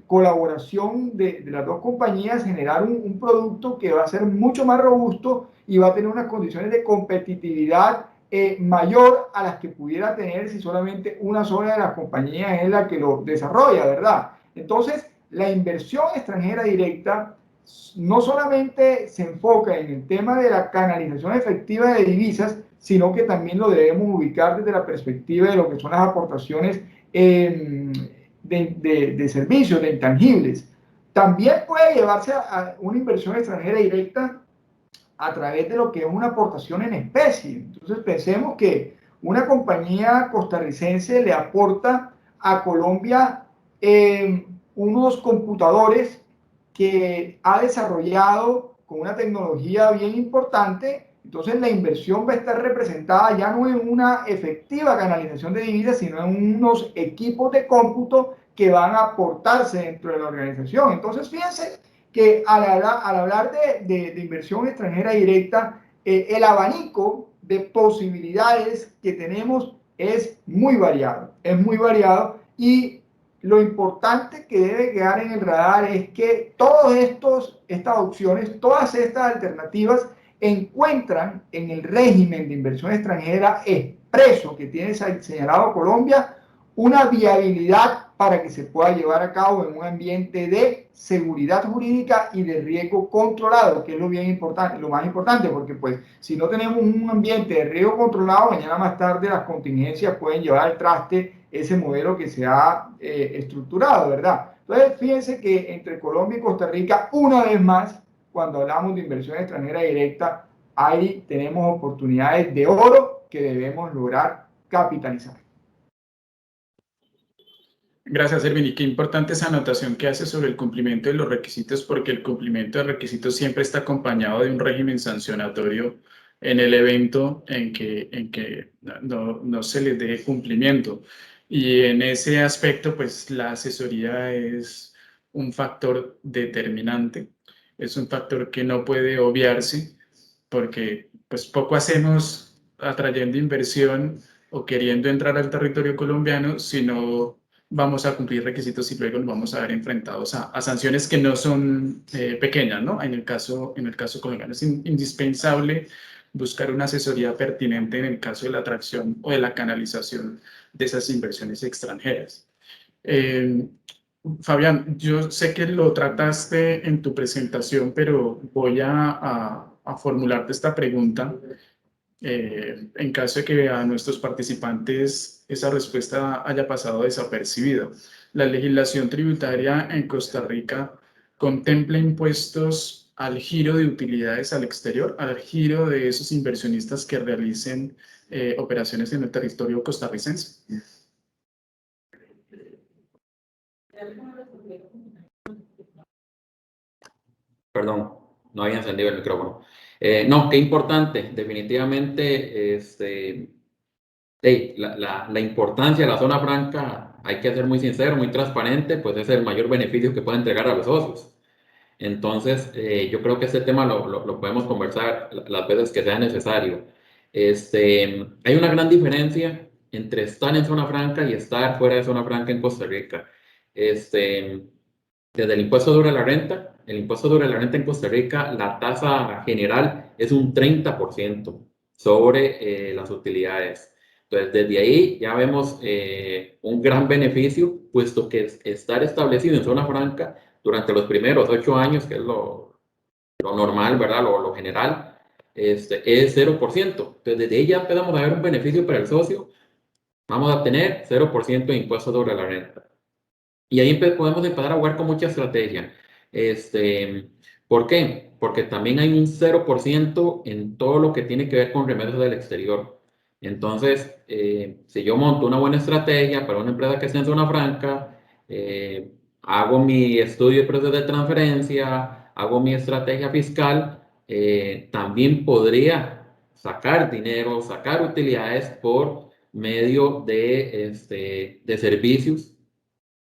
colaboración de las dos compañías generar un producto que va a ser mucho más robusto y va a tener unas condiciones de competitividad mayor a las que pudiera tener si solamente una sola de las compañías es la que lo desarrolla, ¿verdad? Entonces, la inversión extranjera directa no solamente se enfoca en el tema de la canalización efectiva de divisas, sino que también lo debemos ubicar desde la perspectiva de lo que son las aportaciones de servicios, de intangibles. También puede llevarse a una inversión extranjera directa a través de lo que es una aportación en especie. Entonces pensemos que una compañía costarricense le aporta a Colombia unos computadores que ha desarrollado con una tecnología bien importante. Entonces la inversión va a estar representada ya no en una efectiva canalización de divisas, sino en unos equipos de cómputo que van a aportarse dentro de la organización. Entonces fíjense que al hablar de inversión extranjera directa, el abanico de posibilidades que tenemos es muy variado y lo importante que debe quedar en el radar es que estas opciones, todas estas alternativas encuentran en el régimen de inversión extranjera expreso que tiene señalado Colombia una viabilidad para que se pueda llevar a cabo en un ambiente de seguridad jurídica y de riesgo controlado, que es lo bien importante, lo más importante, porque pues si no tenemos un ambiente de riesgo controlado, mañana más tarde las contingencias pueden llevar al traste ese modelo que se ha estructurado, ¿verdad? Entonces, fíjense que entre Colombia y Costa Rica, una vez más, cuando hablamos de inversión extranjera directa, ahí tenemos oportunidades de oro que debemos lograr capitalizar. Gracias, Erwin. Y qué importante esa anotación que hace sobre el cumplimiento de los requisitos, porque el cumplimiento de requisitos siempre está acompañado de un régimen sancionatorio en el evento en que no se les dé cumplimiento. Y en ese aspecto, pues la asesoría es un factor determinante, es un factor que no puede obviarse, porque pues poco hacemos atrayendo inversión o queriendo entrar al territorio colombiano, sino vamos a cumplir requisitos y luego nos vamos a ver enfrentados a sanciones que no son pequeñas, ¿no? En el caso colombiano es indispensable buscar una asesoría pertinente en el caso de la atracción o de la canalización de esas inversiones extranjeras. Fabián, yo sé que lo trataste en tu presentación, pero voy a formularte esta pregunta. En caso de que a nuestros participantes esa respuesta haya pasado desapercibida. La legislación tributaria en Costa Rica contempla impuestos al giro de utilidades al exterior, al giro de esos inversionistas que realicen operaciones en el territorio costarricense. Perdón, no había encendido el micrófono. No, qué importante, definitivamente, la importancia de la zona franca, hay que ser muy sincero, muy transparente, pues es el mayor beneficio que puede entregar a los socios. Entonces, yo creo que este tema lo podemos conversar las veces que sea necesario. Hay una gran diferencia entre estar en zona franca y estar fuera de zona franca en Costa Rica. Desde el impuesto sobre la renta, el impuesto sobre la renta en Costa Rica, la tasa general es un 30% sobre las utilidades. Entonces, desde ahí ya vemos un gran beneficio, puesto que estar establecido en zona franca durante los primeros 8 años, que es lo normal, ¿verdad? Lo general, es 0%. Entonces, desde ahí ya empezamos a ver un beneficio para el socio. Vamos a tener 0% de impuesto sobre la renta. Y ahí podemos empezar a jugar con mucha estrategia. ¿Por qué? Porque también hay un 0% en todo lo que tiene que ver con remedios del exterior. Entonces, si yo monto una buena estrategia para una empresa que esté en zona franca, hago mi estudio de precios de transferencia, hago mi estrategia fiscal, también podría sacar dinero, sacar utilidades por medio de servicios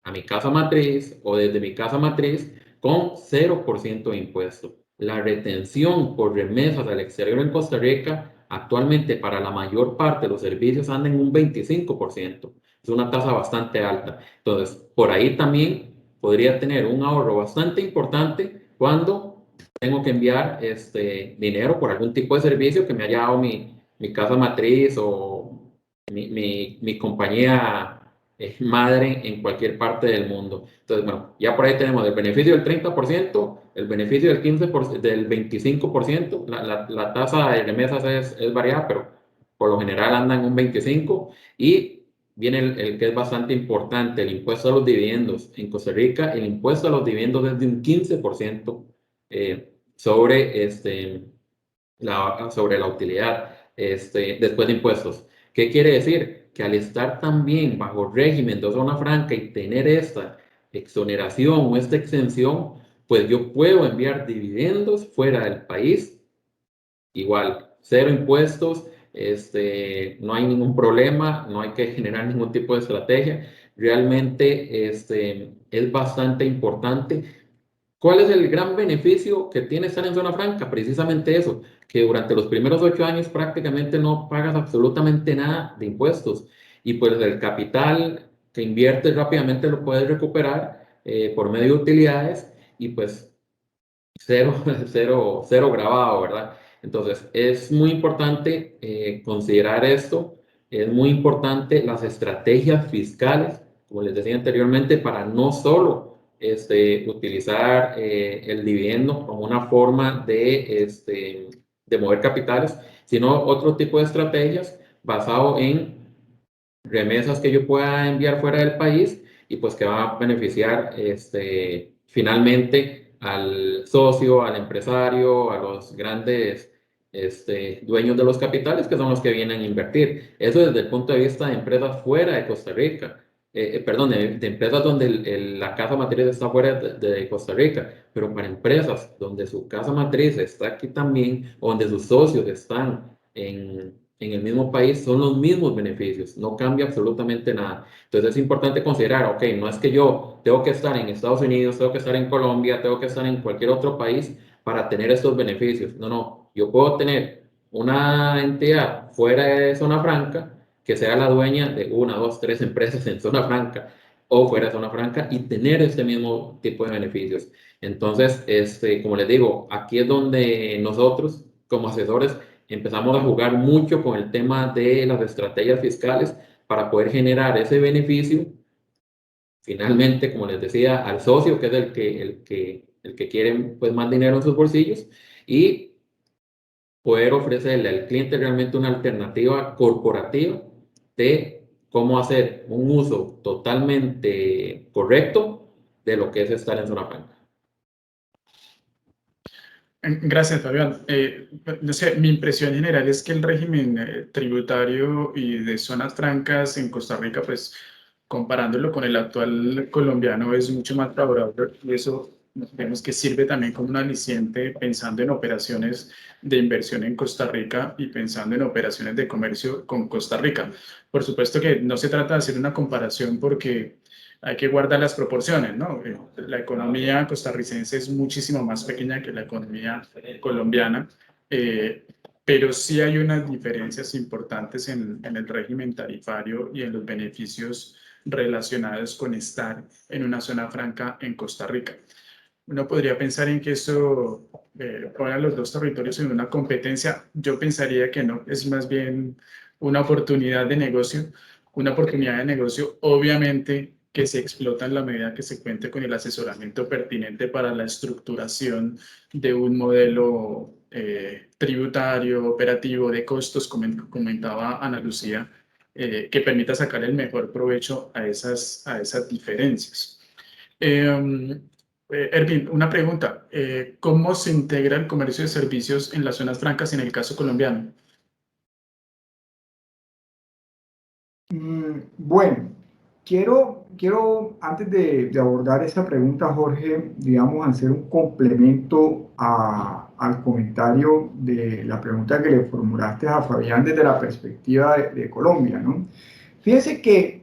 a mi casa matriz o desde mi casa matriz con 0% de impuesto. La retención por remesas al exterior en Costa Rica Actualmente, para la mayor parte de los servicios anda en un 25%. Es una tasa bastante alta. Entonces, por ahí también podría tener un ahorro bastante importante cuando tengo que enviar dinero por algún tipo de servicio que me haya dado mi casa matriz o mi compañía madre en cualquier parte del mundo. Entonces, bueno, ya por ahí tenemos el beneficio del 30%, el beneficio del 15%, del 25%. La tasa de remesas es variada, pero por lo general anda en un 25%. Y viene el que es bastante importante, el impuesto a los dividendos. En Costa Rica, el impuesto a los dividendos es de un 15% sobre, sobre la utilidad después de impuestos. ¿Qué quiere decir? Que al estar también bajo régimen de zona franca y tener esta exoneración o esta exención, pues yo puedo enviar dividendos fuera del país, igual, cero impuestos, no hay ningún problema, no hay que generar ningún tipo de estrategia. Realmente es bastante importante. ¿Cuál es el gran beneficio que tiene estar en zona franca? Precisamente eso, que durante los primeros 8 años prácticamente no pagas absolutamente nada de impuestos y pues el capital que inviertes rápidamente lo puedes recuperar por medio de utilidades y pues cero, cero grabado, ¿verdad? Entonces es muy importante considerar esto, es muy importante las estrategias fiscales, como les decía anteriormente, para no solo utilizar el dividendo como una forma de mover capitales, sino otro tipo de estrategias basado en remesas que yo pueda enviar fuera del país y pues que va a beneficiar finalmente al socio, al empresario, a los grandes dueños de los capitales que son los que vienen a invertir. Eso desde el punto de vista de empresas fuera de Costa Rica. Perdón, de empresas donde la casa matriz está fuera de Costa Rica, pero para empresas donde su casa matriz está aquí también, o donde sus socios están en el mismo país, son los mismos beneficios, no cambia absolutamente nada. Entonces es importante considerar, ok, no es que yo tengo que estar en Estados Unidos, tengo que estar en Colombia, tengo que estar en cualquier otro país para tener estos beneficios. No, no, yo puedo tener una entidad fuera de zona franca que sea la dueña de 1, 2, 3 empresas en zona franca o fuera de zona franca y tener este mismo tipo de beneficios. Entonces, como les digo, aquí es donde nosotros como asesores empezamos a jugar mucho con el tema de las estrategias fiscales para poder generar ese beneficio finalmente, como les decía, al socio, que es el que quiere pues, más dinero en sus bolsillos, y poder ofrecerle al cliente realmente una alternativa corporativa de cómo hacer un uso totalmente correcto de lo que es estar en zona franca. Gracias, Fabián. No sé, mi impresión general es que el régimen tributario y de zonas francas en Costa Rica, pues comparándolo con el actual colombiano, es mucho más favorable y eso vemos que sirve también como un aliciente pensando en operaciones de inversión en Costa Rica y pensando en operaciones de comercio con Costa Rica. Por supuesto que no se trata de hacer una comparación porque hay que guardar las proporciones, ¿no? La economía costarricense es muchísimo más pequeña que la economía colombiana, pero sí hay unas diferencias importantes en el régimen tarifario y en los beneficios relacionados con estar en una zona franca en Costa Rica. Uno podría pensar en que eso pone a los dos territorios en una competencia. Yo pensaría que no, es más bien una oportunidad de negocio, obviamente que se explota en la medida que se cuente con el asesoramiento pertinente para la estructuración de un modelo tributario, operativo, de costos, como comentaba Ana Lucía, que permita sacar el mejor provecho a esas diferencias. Erwin, una pregunta. ¿Cómo se integra el comercio de servicios en las zonas francas en el caso colombiano? Bueno, quiero antes de abordar esa pregunta, Jorge, digamos, hacer un complemento al comentario de la pregunta que le formulaste a Fabián desde la perspectiva de Colombia, ¿no? Fíjense que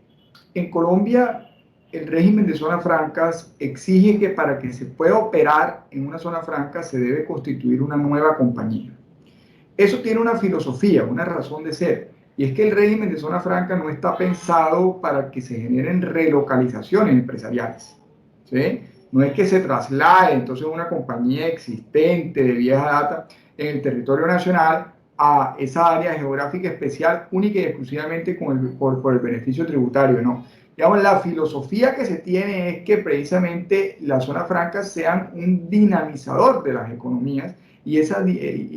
en Colombia el régimen de zonas francas exige que para que se pueda operar en una zona franca se debe constituir una nueva compañía. eso tiene una filosofía, una razón de ser, y es que el régimen de zona franca no está pensado para que se generen relocalizaciones empresariales, ¿sí? No es que se traslade entonces una compañía existente de vieja data en el territorio nacional a esa área geográfica especial única y exclusivamente por el beneficio tributario, no. Digamos, la filosofía que se tiene es que precisamente las zonas francas sean un dinamizador de las economías y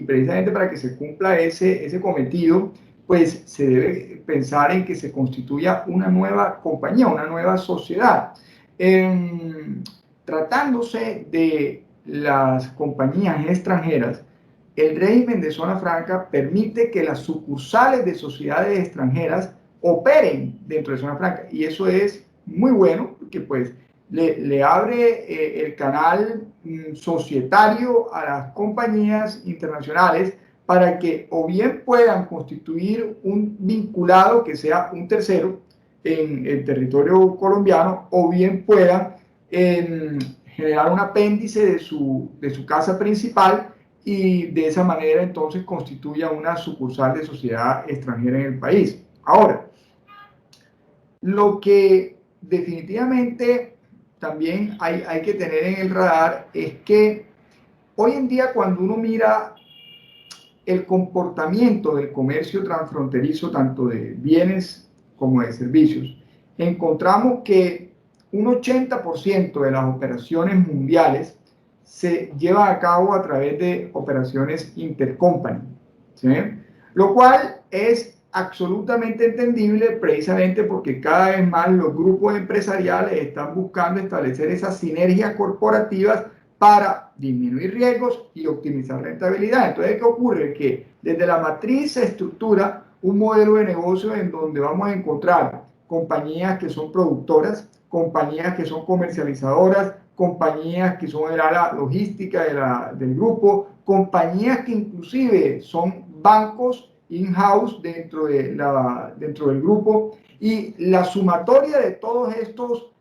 precisamente para que se cumpla ese cometido, pues se debe pensar en que se constituya una nueva compañía, una nueva sociedad. Tratándose de las compañías extranjeras, el régimen de zona franca permite que las sucursales de sociedades extranjeras operen dentro de zona franca, y eso es muy bueno porque pues le abre el canal societario a las compañías internacionales para que o bien puedan constituir un vinculado que sea un tercero en el territorio colombiano, o bien puedan generar un apéndice de su casa principal y de esa manera entonces constituya una sucursal de sociedad extranjera en el país. Ahora, lo que definitivamente también hay que tener en el radar es que hoy en día, cuando uno mira el comportamiento del comercio transfronterizo, tanto de bienes como de servicios, encontramos que un 80% de las operaciones mundiales se llevan a cabo a través de operaciones intercompany, ¿sí? Lo cual es absolutamente entendible precisamente porque cada vez más los grupos empresariales están buscando establecer esas sinergias corporativas para disminuir riesgos y optimizar rentabilidad. Entonces, ¿qué ocurre? Que desde la matriz se estructura un modelo de negocio en donde vamos a encontrar compañías que son productoras, compañías que son comercializadoras, compañías que son el área logística del grupo, compañías que inclusive son bancos in-house dentro del grupo, y la sumatoria de todos estos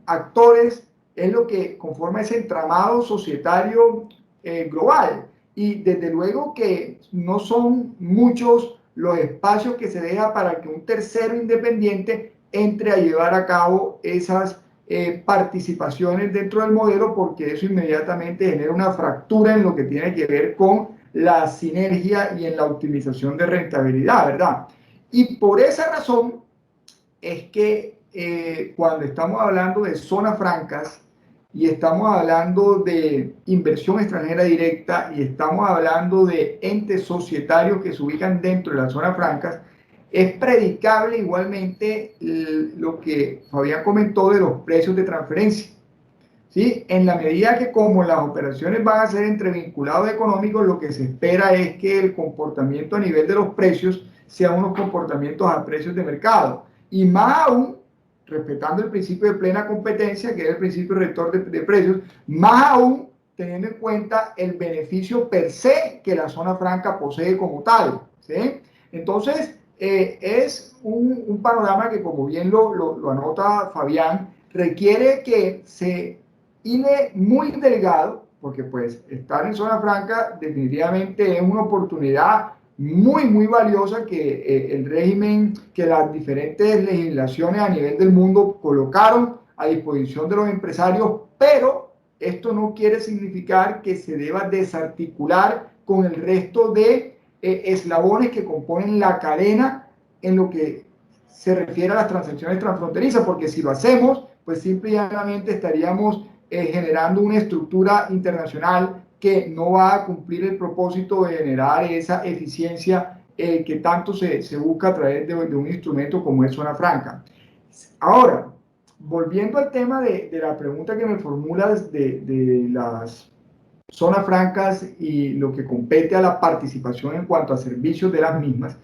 actores es lo que conforma ese entramado societario global. Y desde luego que no son muchos los espacios que se deja para que un tercero independiente entre a llevar a cabo esas participaciones dentro del modelo, porque eso inmediatamente genera una fractura en lo que tiene que ver con la sinergia y en la optimización de rentabilidad, ¿verdad? Y por esa razón es que cuando estamos hablando de zonas francas y estamos hablando de inversión extranjera directa y estamos hablando de entes societarios que se ubican dentro de las zonas francas, es predicable igualmente lo que Fabián comentó de los precios de transferencia, ¿sí? En la medida que, como las operaciones van a ser entre vinculados económicos, lo que se espera es que el comportamiento a nivel de los precios sean unos comportamientos a precios de mercado, y más aún respetando el principio de plena competencia, que es el principio rector de precios, más aún teniendo en cuenta el beneficio per se que la zona franca posee como tal, ¿sí? Entonces, es un panorama que, como bien lo anota Fabián, requiere que se hile muy delgado, porque pues estar en zona franca definitivamente es una oportunidad muy valiosa que el régimen, que las diferentes legislaciones a nivel del mundo colocaron a disposición de los empresarios, pero esto no quiere significar que se deba desarticular con el resto de eslabones que componen la cadena en lo que se refiere a las transacciones transfronterizas, porque si lo hacemos, pues simple y llanamente estaríamos generando una estructura internacional que no va a cumplir el propósito de generar esa eficiencia que tanto se busca a través de un instrumento como es zona franca. Ahora, volviendo al tema de la pregunta que me formulas de las zonas francas y lo que compete a la participación en cuanto a servicios de las mismas,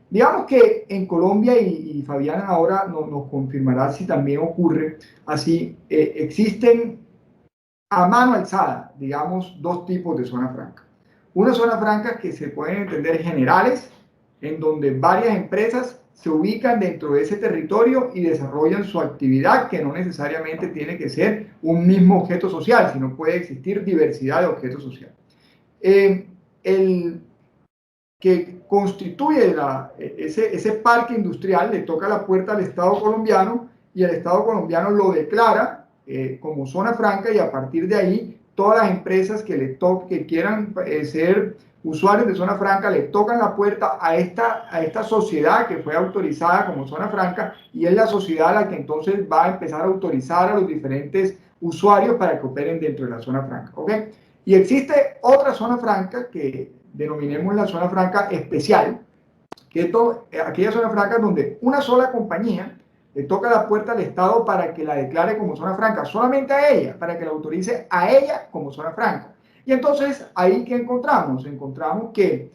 digamos que en Colombia, y Fabián ahora nos confirmará si también ocurre así, existen a mano alzada, digamos, dos tipos de zona franca. Una zona franca que se pueden entender generales, en donde varias empresas se ubican dentro de ese territorio y desarrollan su actividad, que no necesariamente tiene que ser un mismo objeto social, sino puede existir diversidad de objetos sociales. el que constituye ese parque industrial le toca la puerta al Estado colombiano y el Estado colombiano lo declara como zona franca, y a partir de ahí todas las empresas que quieran ser usuarios de zona franca le tocan la puerta a esta sociedad que fue autorizada como zona franca, y es la sociedad la que entonces va a empezar a autorizar a los diferentes usuarios para que operen dentro de la zona franca, ¿ok? Y existe otra zona franca que denominemos la zona franca especial, que es aquella zona franca donde una sola compañía le toca la puerta al Estado para que la declare como zona franca, solamente a ella, para que la autorice a ella como zona franca. Y entonces, ahí que encontramos que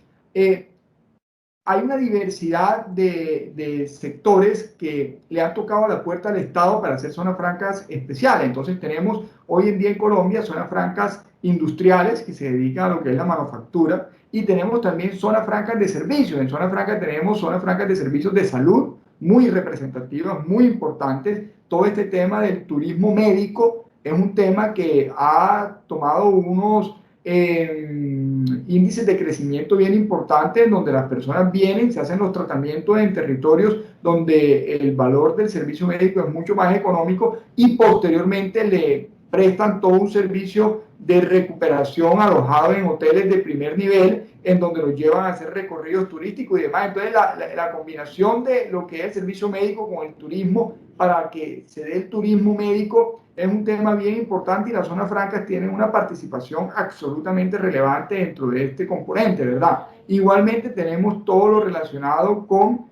hay una diversidad de sectores que le han tocado la puerta al Estado para hacer zonas francas especiales. Entonces tenemos hoy en día en Colombia zonas francas industriales que se dedican a lo que es la manufactura, y tenemos también zonas francas de servicios. En zonas francas tenemos zonas francas de servicios de salud, muy representativas, muy importantes. Todo este tema del turismo médico es un tema que ha tomado unos índices de crecimiento bien importantes, en donde las personas vienen, se hacen los tratamientos en territorios donde el valor del servicio médico es mucho más económico, y posteriormente le prestan todo un servicio de recuperación alojado en hoteles de primer nivel, en donde los llevan a hacer recorridos turísticos y demás. Entonces la combinación de lo que es el servicio médico con el turismo, para que se dé el turismo médico, es un tema bien importante, y las zonas francas tienen una participación absolutamente relevante dentro de este componente, ¿verdad? Igualmente tenemos todo lo relacionado con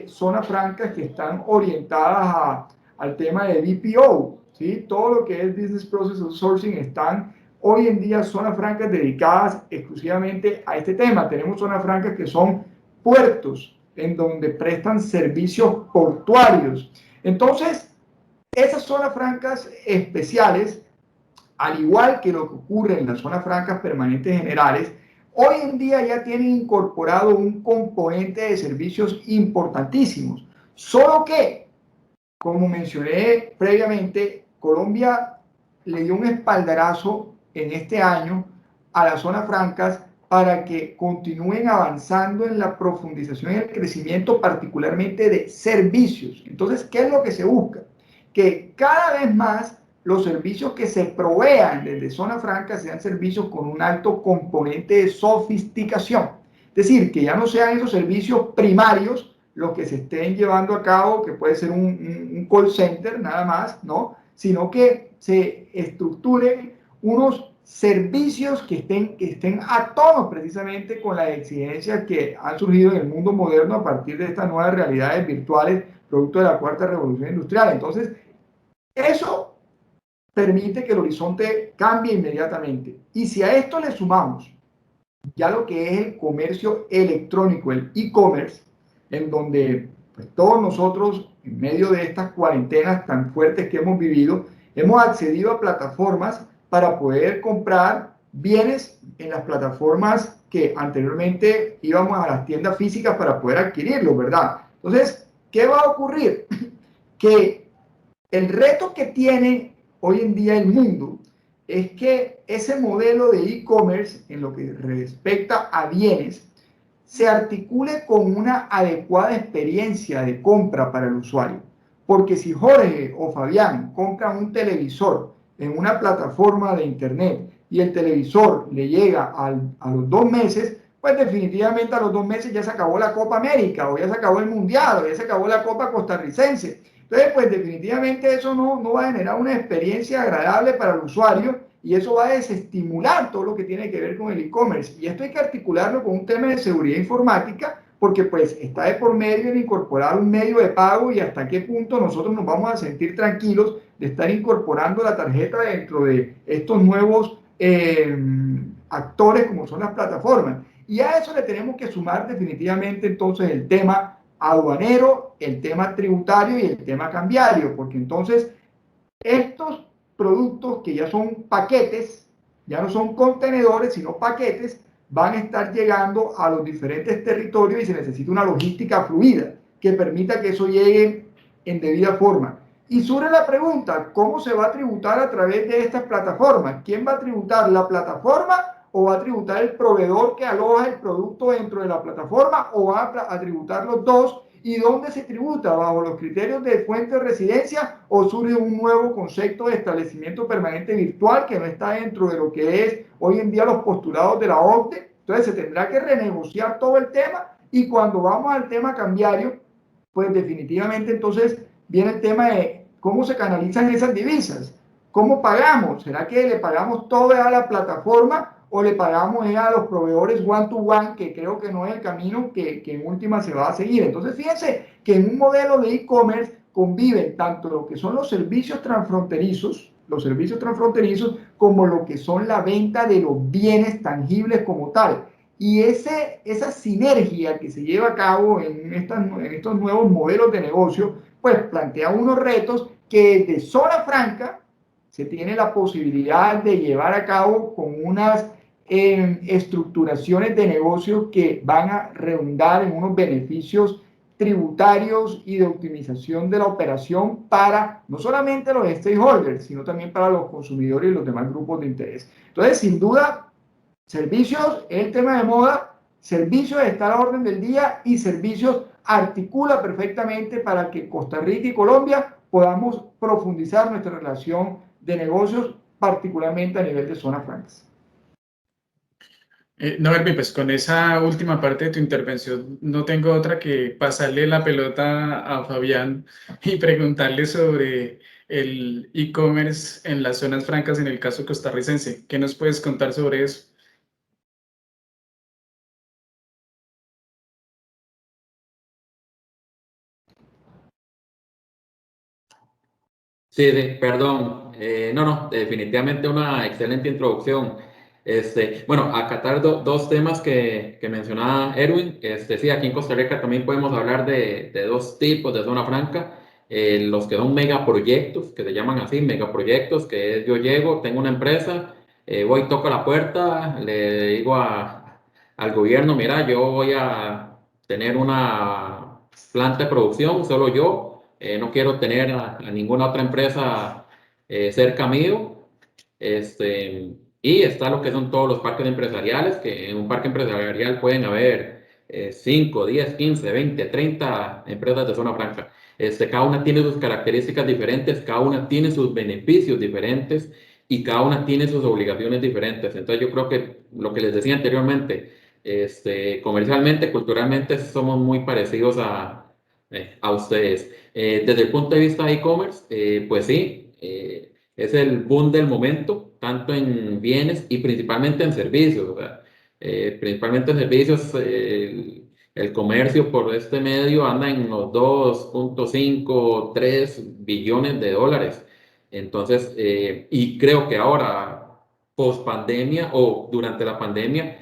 zonas francas que están orientadas al tema de BPO, ¿sí? Todo lo que es Business Process Outsourcing están hoy en día zonas francas dedicadas exclusivamente a este tema. Tenemos zonas francas que son puertos, en donde prestan servicios portuarios. Entonces, esas zonas francas especiales, al igual que lo que ocurre en las zonas francas permanentes generales, hoy en día ya tienen incorporado un componente de servicios importantísimos. Solo que, como mencioné previamente, Colombia le dio un espaldarazo en este año a las zonas francas para que continúen avanzando en la profundización y el crecimiento, particularmente de servicios. Entonces, ¿qué es lo que se busca? Que cada vez más los servicios que se provean desde zona franca sean servicios con un alto componente de sofisticación. Es decir, que ya no sean esos servicios primarios los que se estén llevando a cabo, que puede ser un call center nada más, ¿no? Sino que se estructuren unos servicios que estén a tono precisamente con las exigencias que han surgido en el mundo moderno a partir de estas nuevas realidades virtuales, producto de la cuarta revolución industrial. Entonces, eso permite que el horizonte cambie inmediatamente. Y si a esto le sumamos ya lo que es el comercio electrónico, el e-commerce, en donde pues, todos nosotros, en medio de estas cuarentenas tan fuertes que hemos vivido, hemos accedido a plataformas para poder comprar bienes en las plataformas que anteriormente íbamos a las tiendas físicas para poder adquirirlos, ¿verdad? Entonces, ¿qué va a ocurrir? Que el reto que tiene hoy en día el mundo es que ese modelo de e-commerce, en lo que respecta a bienes, se articule con una adecuada experiencia de compra para el usuario. Porque si Jorge o Fabián compran un televisor en una plataforma de internet y el televisor le llega a los 2 meses, pues definitivamente a los 2 meses ya se acabó la Copa América, o ya se acabó el Mundial, o ya se acabó la Copa Costarricense. Entonces, pues definitivamente eso no va a generar una experiencia agradable para el usuario, y eso va a desestimular todo lo que tiene que ver con el e-commerce. Y esto hay que articularlo con un tema de seguridad informática, porque pues está de por medio en incorporar un medio de pago, y hasta qué punto nosotros nos vamos a sentir tranquilos de estar incorporando la tarjeta dentro de estos nuevos actores como son las plataformas. Y a eso le tenemos que sumar definitivamente entonces el tema aduanero, el tema tributario y el tema cambiario, porque entonces estos productos que ya son paquetes, ya no son contenedores, sino paquetes, van a estar llegando a los diferentes territorios, y se necesita una logística fluida que permita que eso llegue en debida forma. Y surge la pregunta, ¿cómo se va a tributar a través de estas plataformas? ¿Quién va a tributar, la plataforma o va a tributar el proveedor que aloja el producto dentro de la plataforma, o va a tributar los dos? ¿Y dónde se tributa? ¿Bajo los criterios de fuente de residencia o surge un nuevo concepto de establecimiento permanente virtual que no está dentro de lo que es hoy en día los postulados de la OCDE? Entonces se tendrá que renegociar todo el tema, y cuando vamos al tema cambiario, pues definitivamente entonces viene el tema de cómo se canalizan esas divisas. ¿Cómo pagamos? ¿Será que le pagamos todo a la plataforma o le pagamos a los proveedores one to one, que creo que no es el camino que en última se va a seguir? Entonces fíjense que en un modelo de e-commerce conviven tanto lo que son los servicios transfronterizos como lo que son la venta de los bienes tangibles como tal. Y esa sinergia que se lleva a cabo en estos nuevos modelos de negocio, pues plantea unos retos que de zona franca se tiene la posibilidad de llevar a cabo con unas estructuraciones de negocio que van a redundar en unos beneficios tributarios y de optimización de la operación para no solamente los stakeholders, sino también para los consumidores y los demás grupos de interés. Entonces, sin duda, servicios es el tema de moda, servicios está a la orden del día, y servicios articula perfectamente para que Costa Rica y Colombia podamos profundizar nuestra relación de negocios, particularmente a nivel de zonas francas. No, Erwin, pues con esa última parte de tu intervención no tengo otra que pasarle la pelota a Fabián y preguntarle sobre el e-commerce en las zonas francas en el caso costarricense. ¿Qué nos puedes contar sobre eso? Sí, sí, perdón. No, definitivamente una excelente introducción. Bueno, acatar dos temas que mencionaba Erwin. Sí, aquí en Costa Rica también podemos hablar de dos tipos de zona franca. Los que son megaproyectos, que se llaman así, megaproyectos, que es yo llego, tengo una empresa, voy, toco la puerta, le digo al gobierno, mira, yo voy a tener una planta de producción, solo yo. No quiero tener a ninguna otra empresa cerca mío. Y está lo que son todos los parques empresariales, que en un parque empresarial pueden haber 5, 10, 15, 20, 30 empresas de zona franca. Cada una tiene sus características diferentes, cada una tiene sus beneficios diferentes y cada una tiene sus obligaciones diferentes. Entonces yo creo que lo que les decía anteriormente, comercialmente, culturalmente somos muy parecidos a ustedes. Desde el punto de vista de e-commerce, pues sí, es el boom del momento, tanto en bienes y principalmente en servicios. O sea, principalmente en servicios, el comercio por este medio anda en los 2.5, 3 billones de dólares. Entonces, y creo que ahora, post pandemia o durante la pandemia,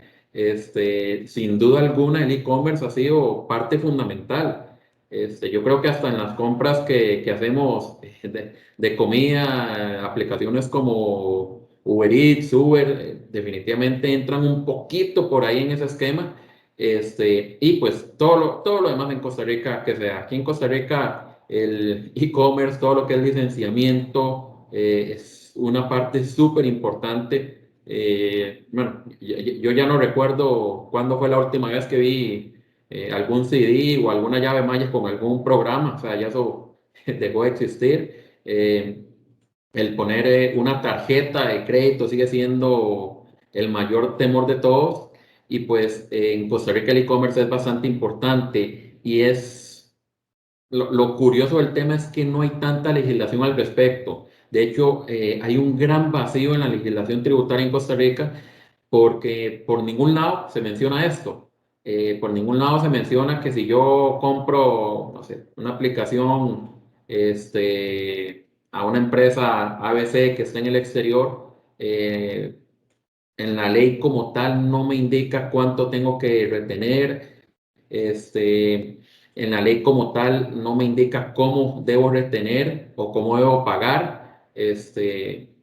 sin duda alguna el e-commerce ha sido parte fundamental. Yo creo que hasta en las compras que hacemos de comida, aplicaciones como Uber Eats, Uber, definitivamente entran un poquito por ahí en ese esquema. Y pues todo lo demás en Costa Rica, que sea aquí en Costa Rica, el e-commerce, todo lo que es licenciamiento, es una parte súper importante. Bueno, yo ya no recuerdo cuándo fue la última vez que vi algún CD o alguna llave maya con algún programa. O sea, ya eso dejó de existir. El poner una tarjeta de crédito sigue siendo el mayor temor de todos, y pues en Costa Rica el e-commerce es bastante importante, y es lo curioso del tema es que no hay tanta legislación al respecto. De hecho, hay un gran vacío en la legislación tributaria en Costa Rica, porque por ningún lado se menciona esto. Por ningún lado se menciona que si yo compro, no sé, una aplicación a una empresa ABC que está en el exterior, en la ley como tal no me indica cuánto tengo que retener. En la ley como tal no me indica cómo debo retener o cómo debo pagar.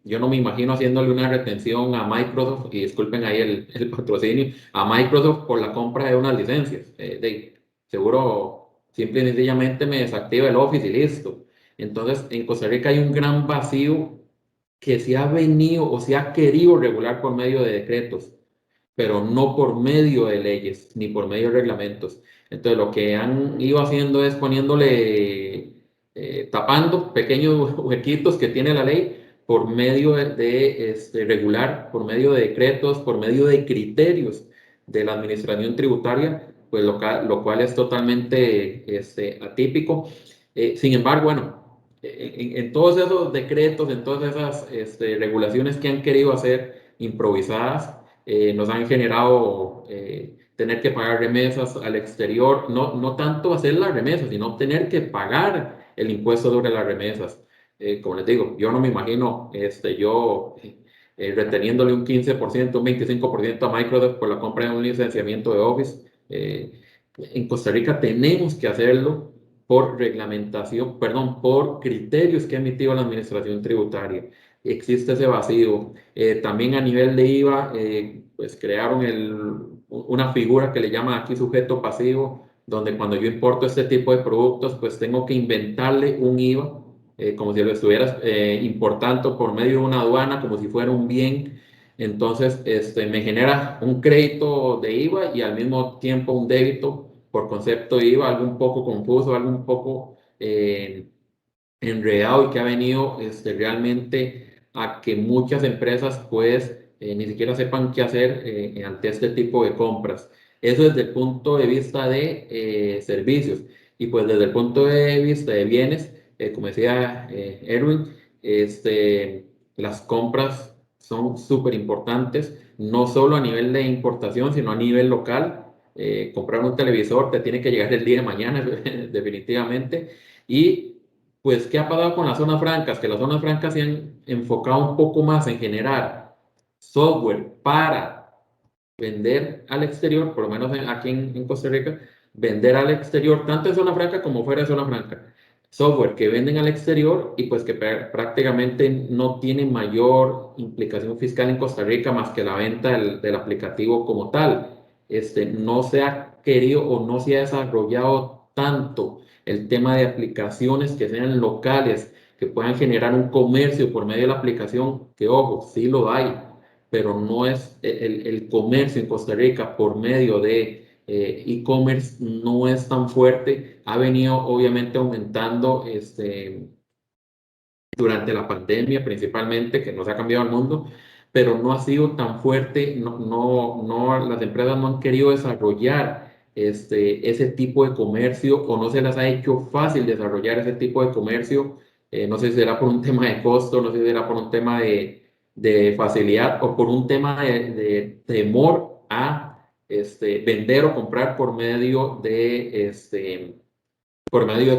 Yo no me imagino haciéndole una retención a Microsoft, y disculpen ahí el patrocinio, a Microsoft por la compra de unas licencias. Seguro, simple y sencillamente me desactiva el Office y listo. Entonces, en Costa Rica hay un gran vacío que se ha venido o se ha querido regular por medio de decretos. pero no por medio de leyes ni por medio de reglamentos. Entonces lo que han ido haciendo es poniéndole, tapando pequeños huequitos que tiene la ley por medio de regular, por medio de decretos, por medio de criterios de la administración tributaria, pues lo cual es totalmente atípico. Sin embargo, bueno, en todos esos decretos, en todas esas regulaciones que han querido hacer improvisadas, nos han generado tener que pagar remesas al exterior, no tanto hacer las remesas, sino tener que pagar el impuesto sobre las remesas. Como les digo, yo no me imagino yo reteniéndole un 15%, un 25% a Microsoft por la compra de un licenciamiento de Office. En Costa Rica tenemos que hacerlo por reglamentación, perdón, por criterios que ha emitido la administración tributaria. Existe ese vacío. También a nivel de IVA, pues crearon una figura que le llaman aquí sujeto pasivo, donde cuando yo importo este tipo de productos, pues tengo que inventarle un IVA, como si lo estuvieras importando por medio de una aduana, como si fuera un bien. Entonces, me genera un crédito de IVA y al mismo tiempo un débito por concepto de IVA, algo un poco confuso, algo un poco enredado y que ha venido realmente a que muchas empresas pues ni siquiera sepan qué hacer ante este tipo de compras. Eso desde el punto de vista de servicios y pues desde el punto de vista de bienes, como decía Erwin, las compras son súper importantes, no solo a nivel de importación, sino a nivel local. Comprar un televisor te tiene que llegar el día de mañana, definitivamente. Y pues, ¿qué ha pasado con las zonas francas? Que las zonas francas se han enfocado un poco más en generar software para vender al exterior, por lo menos aquí en Costa Rica, vender al exterior, tanto en zona franca como fuera de zona franca. Software que venden al exterior y pues que prácticamente no tiene mayor implicación fiscal en Costa Rica más que la venta del aplicativo como tal. No se ha querido o no se ha desarrollado tanto el tema de aplicaciones que sean locales, que puedan generar un comercio por medio de la aplicación, que ojo, sí lo hay, pero no es el comercio en Costa Rica por medio de e-commerce no es tan fuerte, ha venido obviamente aumentando durante la pandemia principalmente, que nos ha cambiado el mundo, pero no ha sido tan fuerte, las empresas no han querido desarrollar ese tipo de comercio o no se les ha hecho fácil desarrollar ese tipo de comercio. No sé si será por un tema de costo, no sé si será por un tema de facilidad o por un tema de temor a vender o comprar por medio de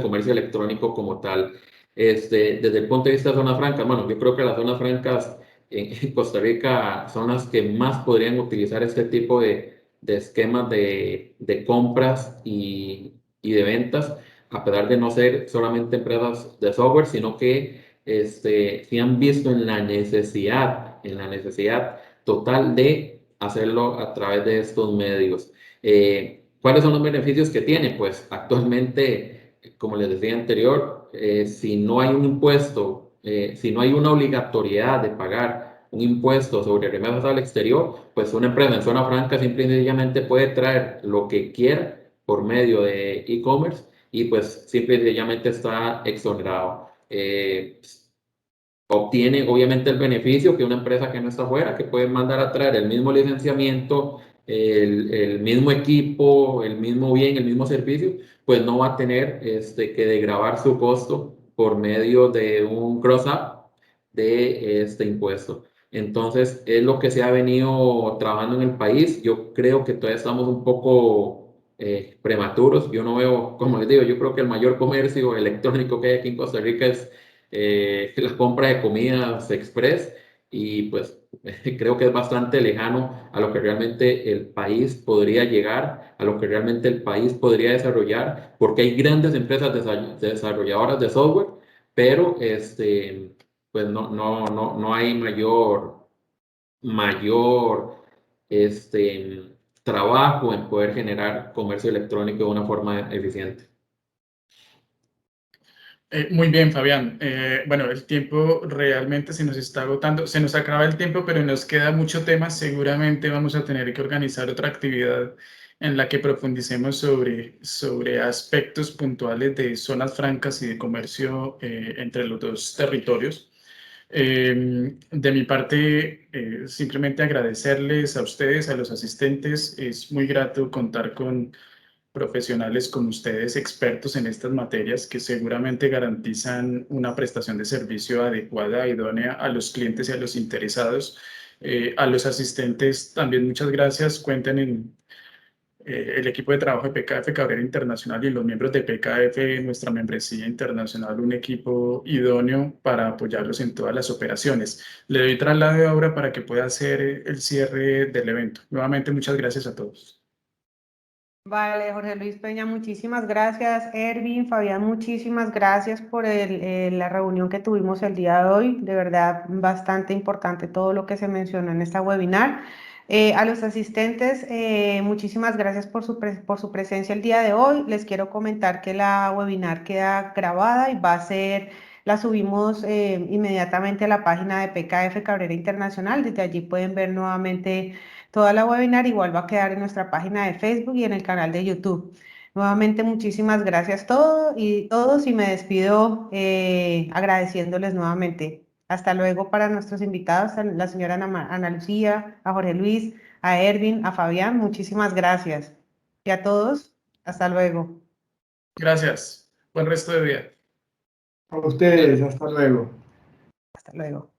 comercio electrónico como tal. Desde el punto de vista de zonas francas, bueno, yo creo que las zonas francas en Costa Rica son las que más podrían utilizar este tipo de esquemas de compras y de ventas, a pesar de no ser solamente empresas de software, sino que sí han visto en la necesidad total de hacerlo a través de estos medios. ¿Cuáles son los beneficios que tiene? Pues actualmente, como les decía anterior, si no hay un impuesto, si no hay una obligatoriedad de pagar un impuesto sobre remesas al exterior, pues una empresa en zona franca simple y sencillamente puede traer lo que quiera por medio de e-commerce y pues simple y sencillamente está exonerado. Obtiene obviamente el beneficio que una empresa que no está afuera, que puede mandar a traer el mismo licenciamiento, el mismo equipo, el mismo bien, el mismo servicio, pues no va a tener que degravar su costo por medio de un cross-up de este impuesto. Entonces, es lo que se ha venido trabajando en el país. Yo creo que todavía estamos un poco prematuros. Yo no veo, como les digo, yo creo que el mayor comercio electrónico que hay aquí en Costa Rica es la compra de comidas express y pues creo que es bastante lejano a lo que realmente el país podría llegar, a lo que realmente el país podría desarrollar, porque hay grandes empresas desarrolladoras de software, pero pues no hay mayor trabajo en poder generar comercio electrónico de una forma eficiente. Muy bien, Fabián. Bueno, el tiempo realmente se nos está agotando, se nos acaba el tiempo, pero nos queda mucho tema. Seguramente vamos a tener que organizar otra actividad en la que profundicemos sobre aspectos puntuales de zonas francas y de comercio entre los dos territorios. De mi parte, simplemente agradecerles a ustedes, a los asistentes. Es muy grato contar con profesionales como ustedes, expertos en estas materias, que seguramente garantizan una prestación de servicio adecuada, idónea a los clientes y a los interesados. A los asistentes también muchas gracias. Cuenten en el equipo de trabajo de PKF Cabrera Internacional y los miembros de PKF, nuestra membresía internacional, un equipo idóneo para apoyarlos en todas las operaciones. Le doy traslado de obra para que pueda hacer el cierre del evento. Nuevamente, muchas gracias a todos. Vale, Jorge Luis Peña, muchísimas gracias. Ervin, Fabián, muchísimas gracias por la reunión que tuvimos el día de hoy. De verdad, bastante importante todo lo que se mencionó en esta webinar. A los asistentes, muchísimas gracias por su presencia el día de hoy. Les quiero comentar que la webinar queda grabada y la subimos inmediatamente a la página de PKF Cabrera Internacional. Desde allí pueden ver nuevamente toda la webinar. Igual va a quedar en nuestra página de Facebook y en el canal de YouTube. Nuevamente, muchísimas gracias todos y me despido agradeciéndoles nuevamente. Hasta luego para nuestros invitados, a la señora Ana Lucía, a Jorge Luis, a Ervin, a Fabián, muchísimas gracias. Y a todos, hasta luego. Gracias. Buen resto de día. A ustedes, hasta luego. Hasta luego.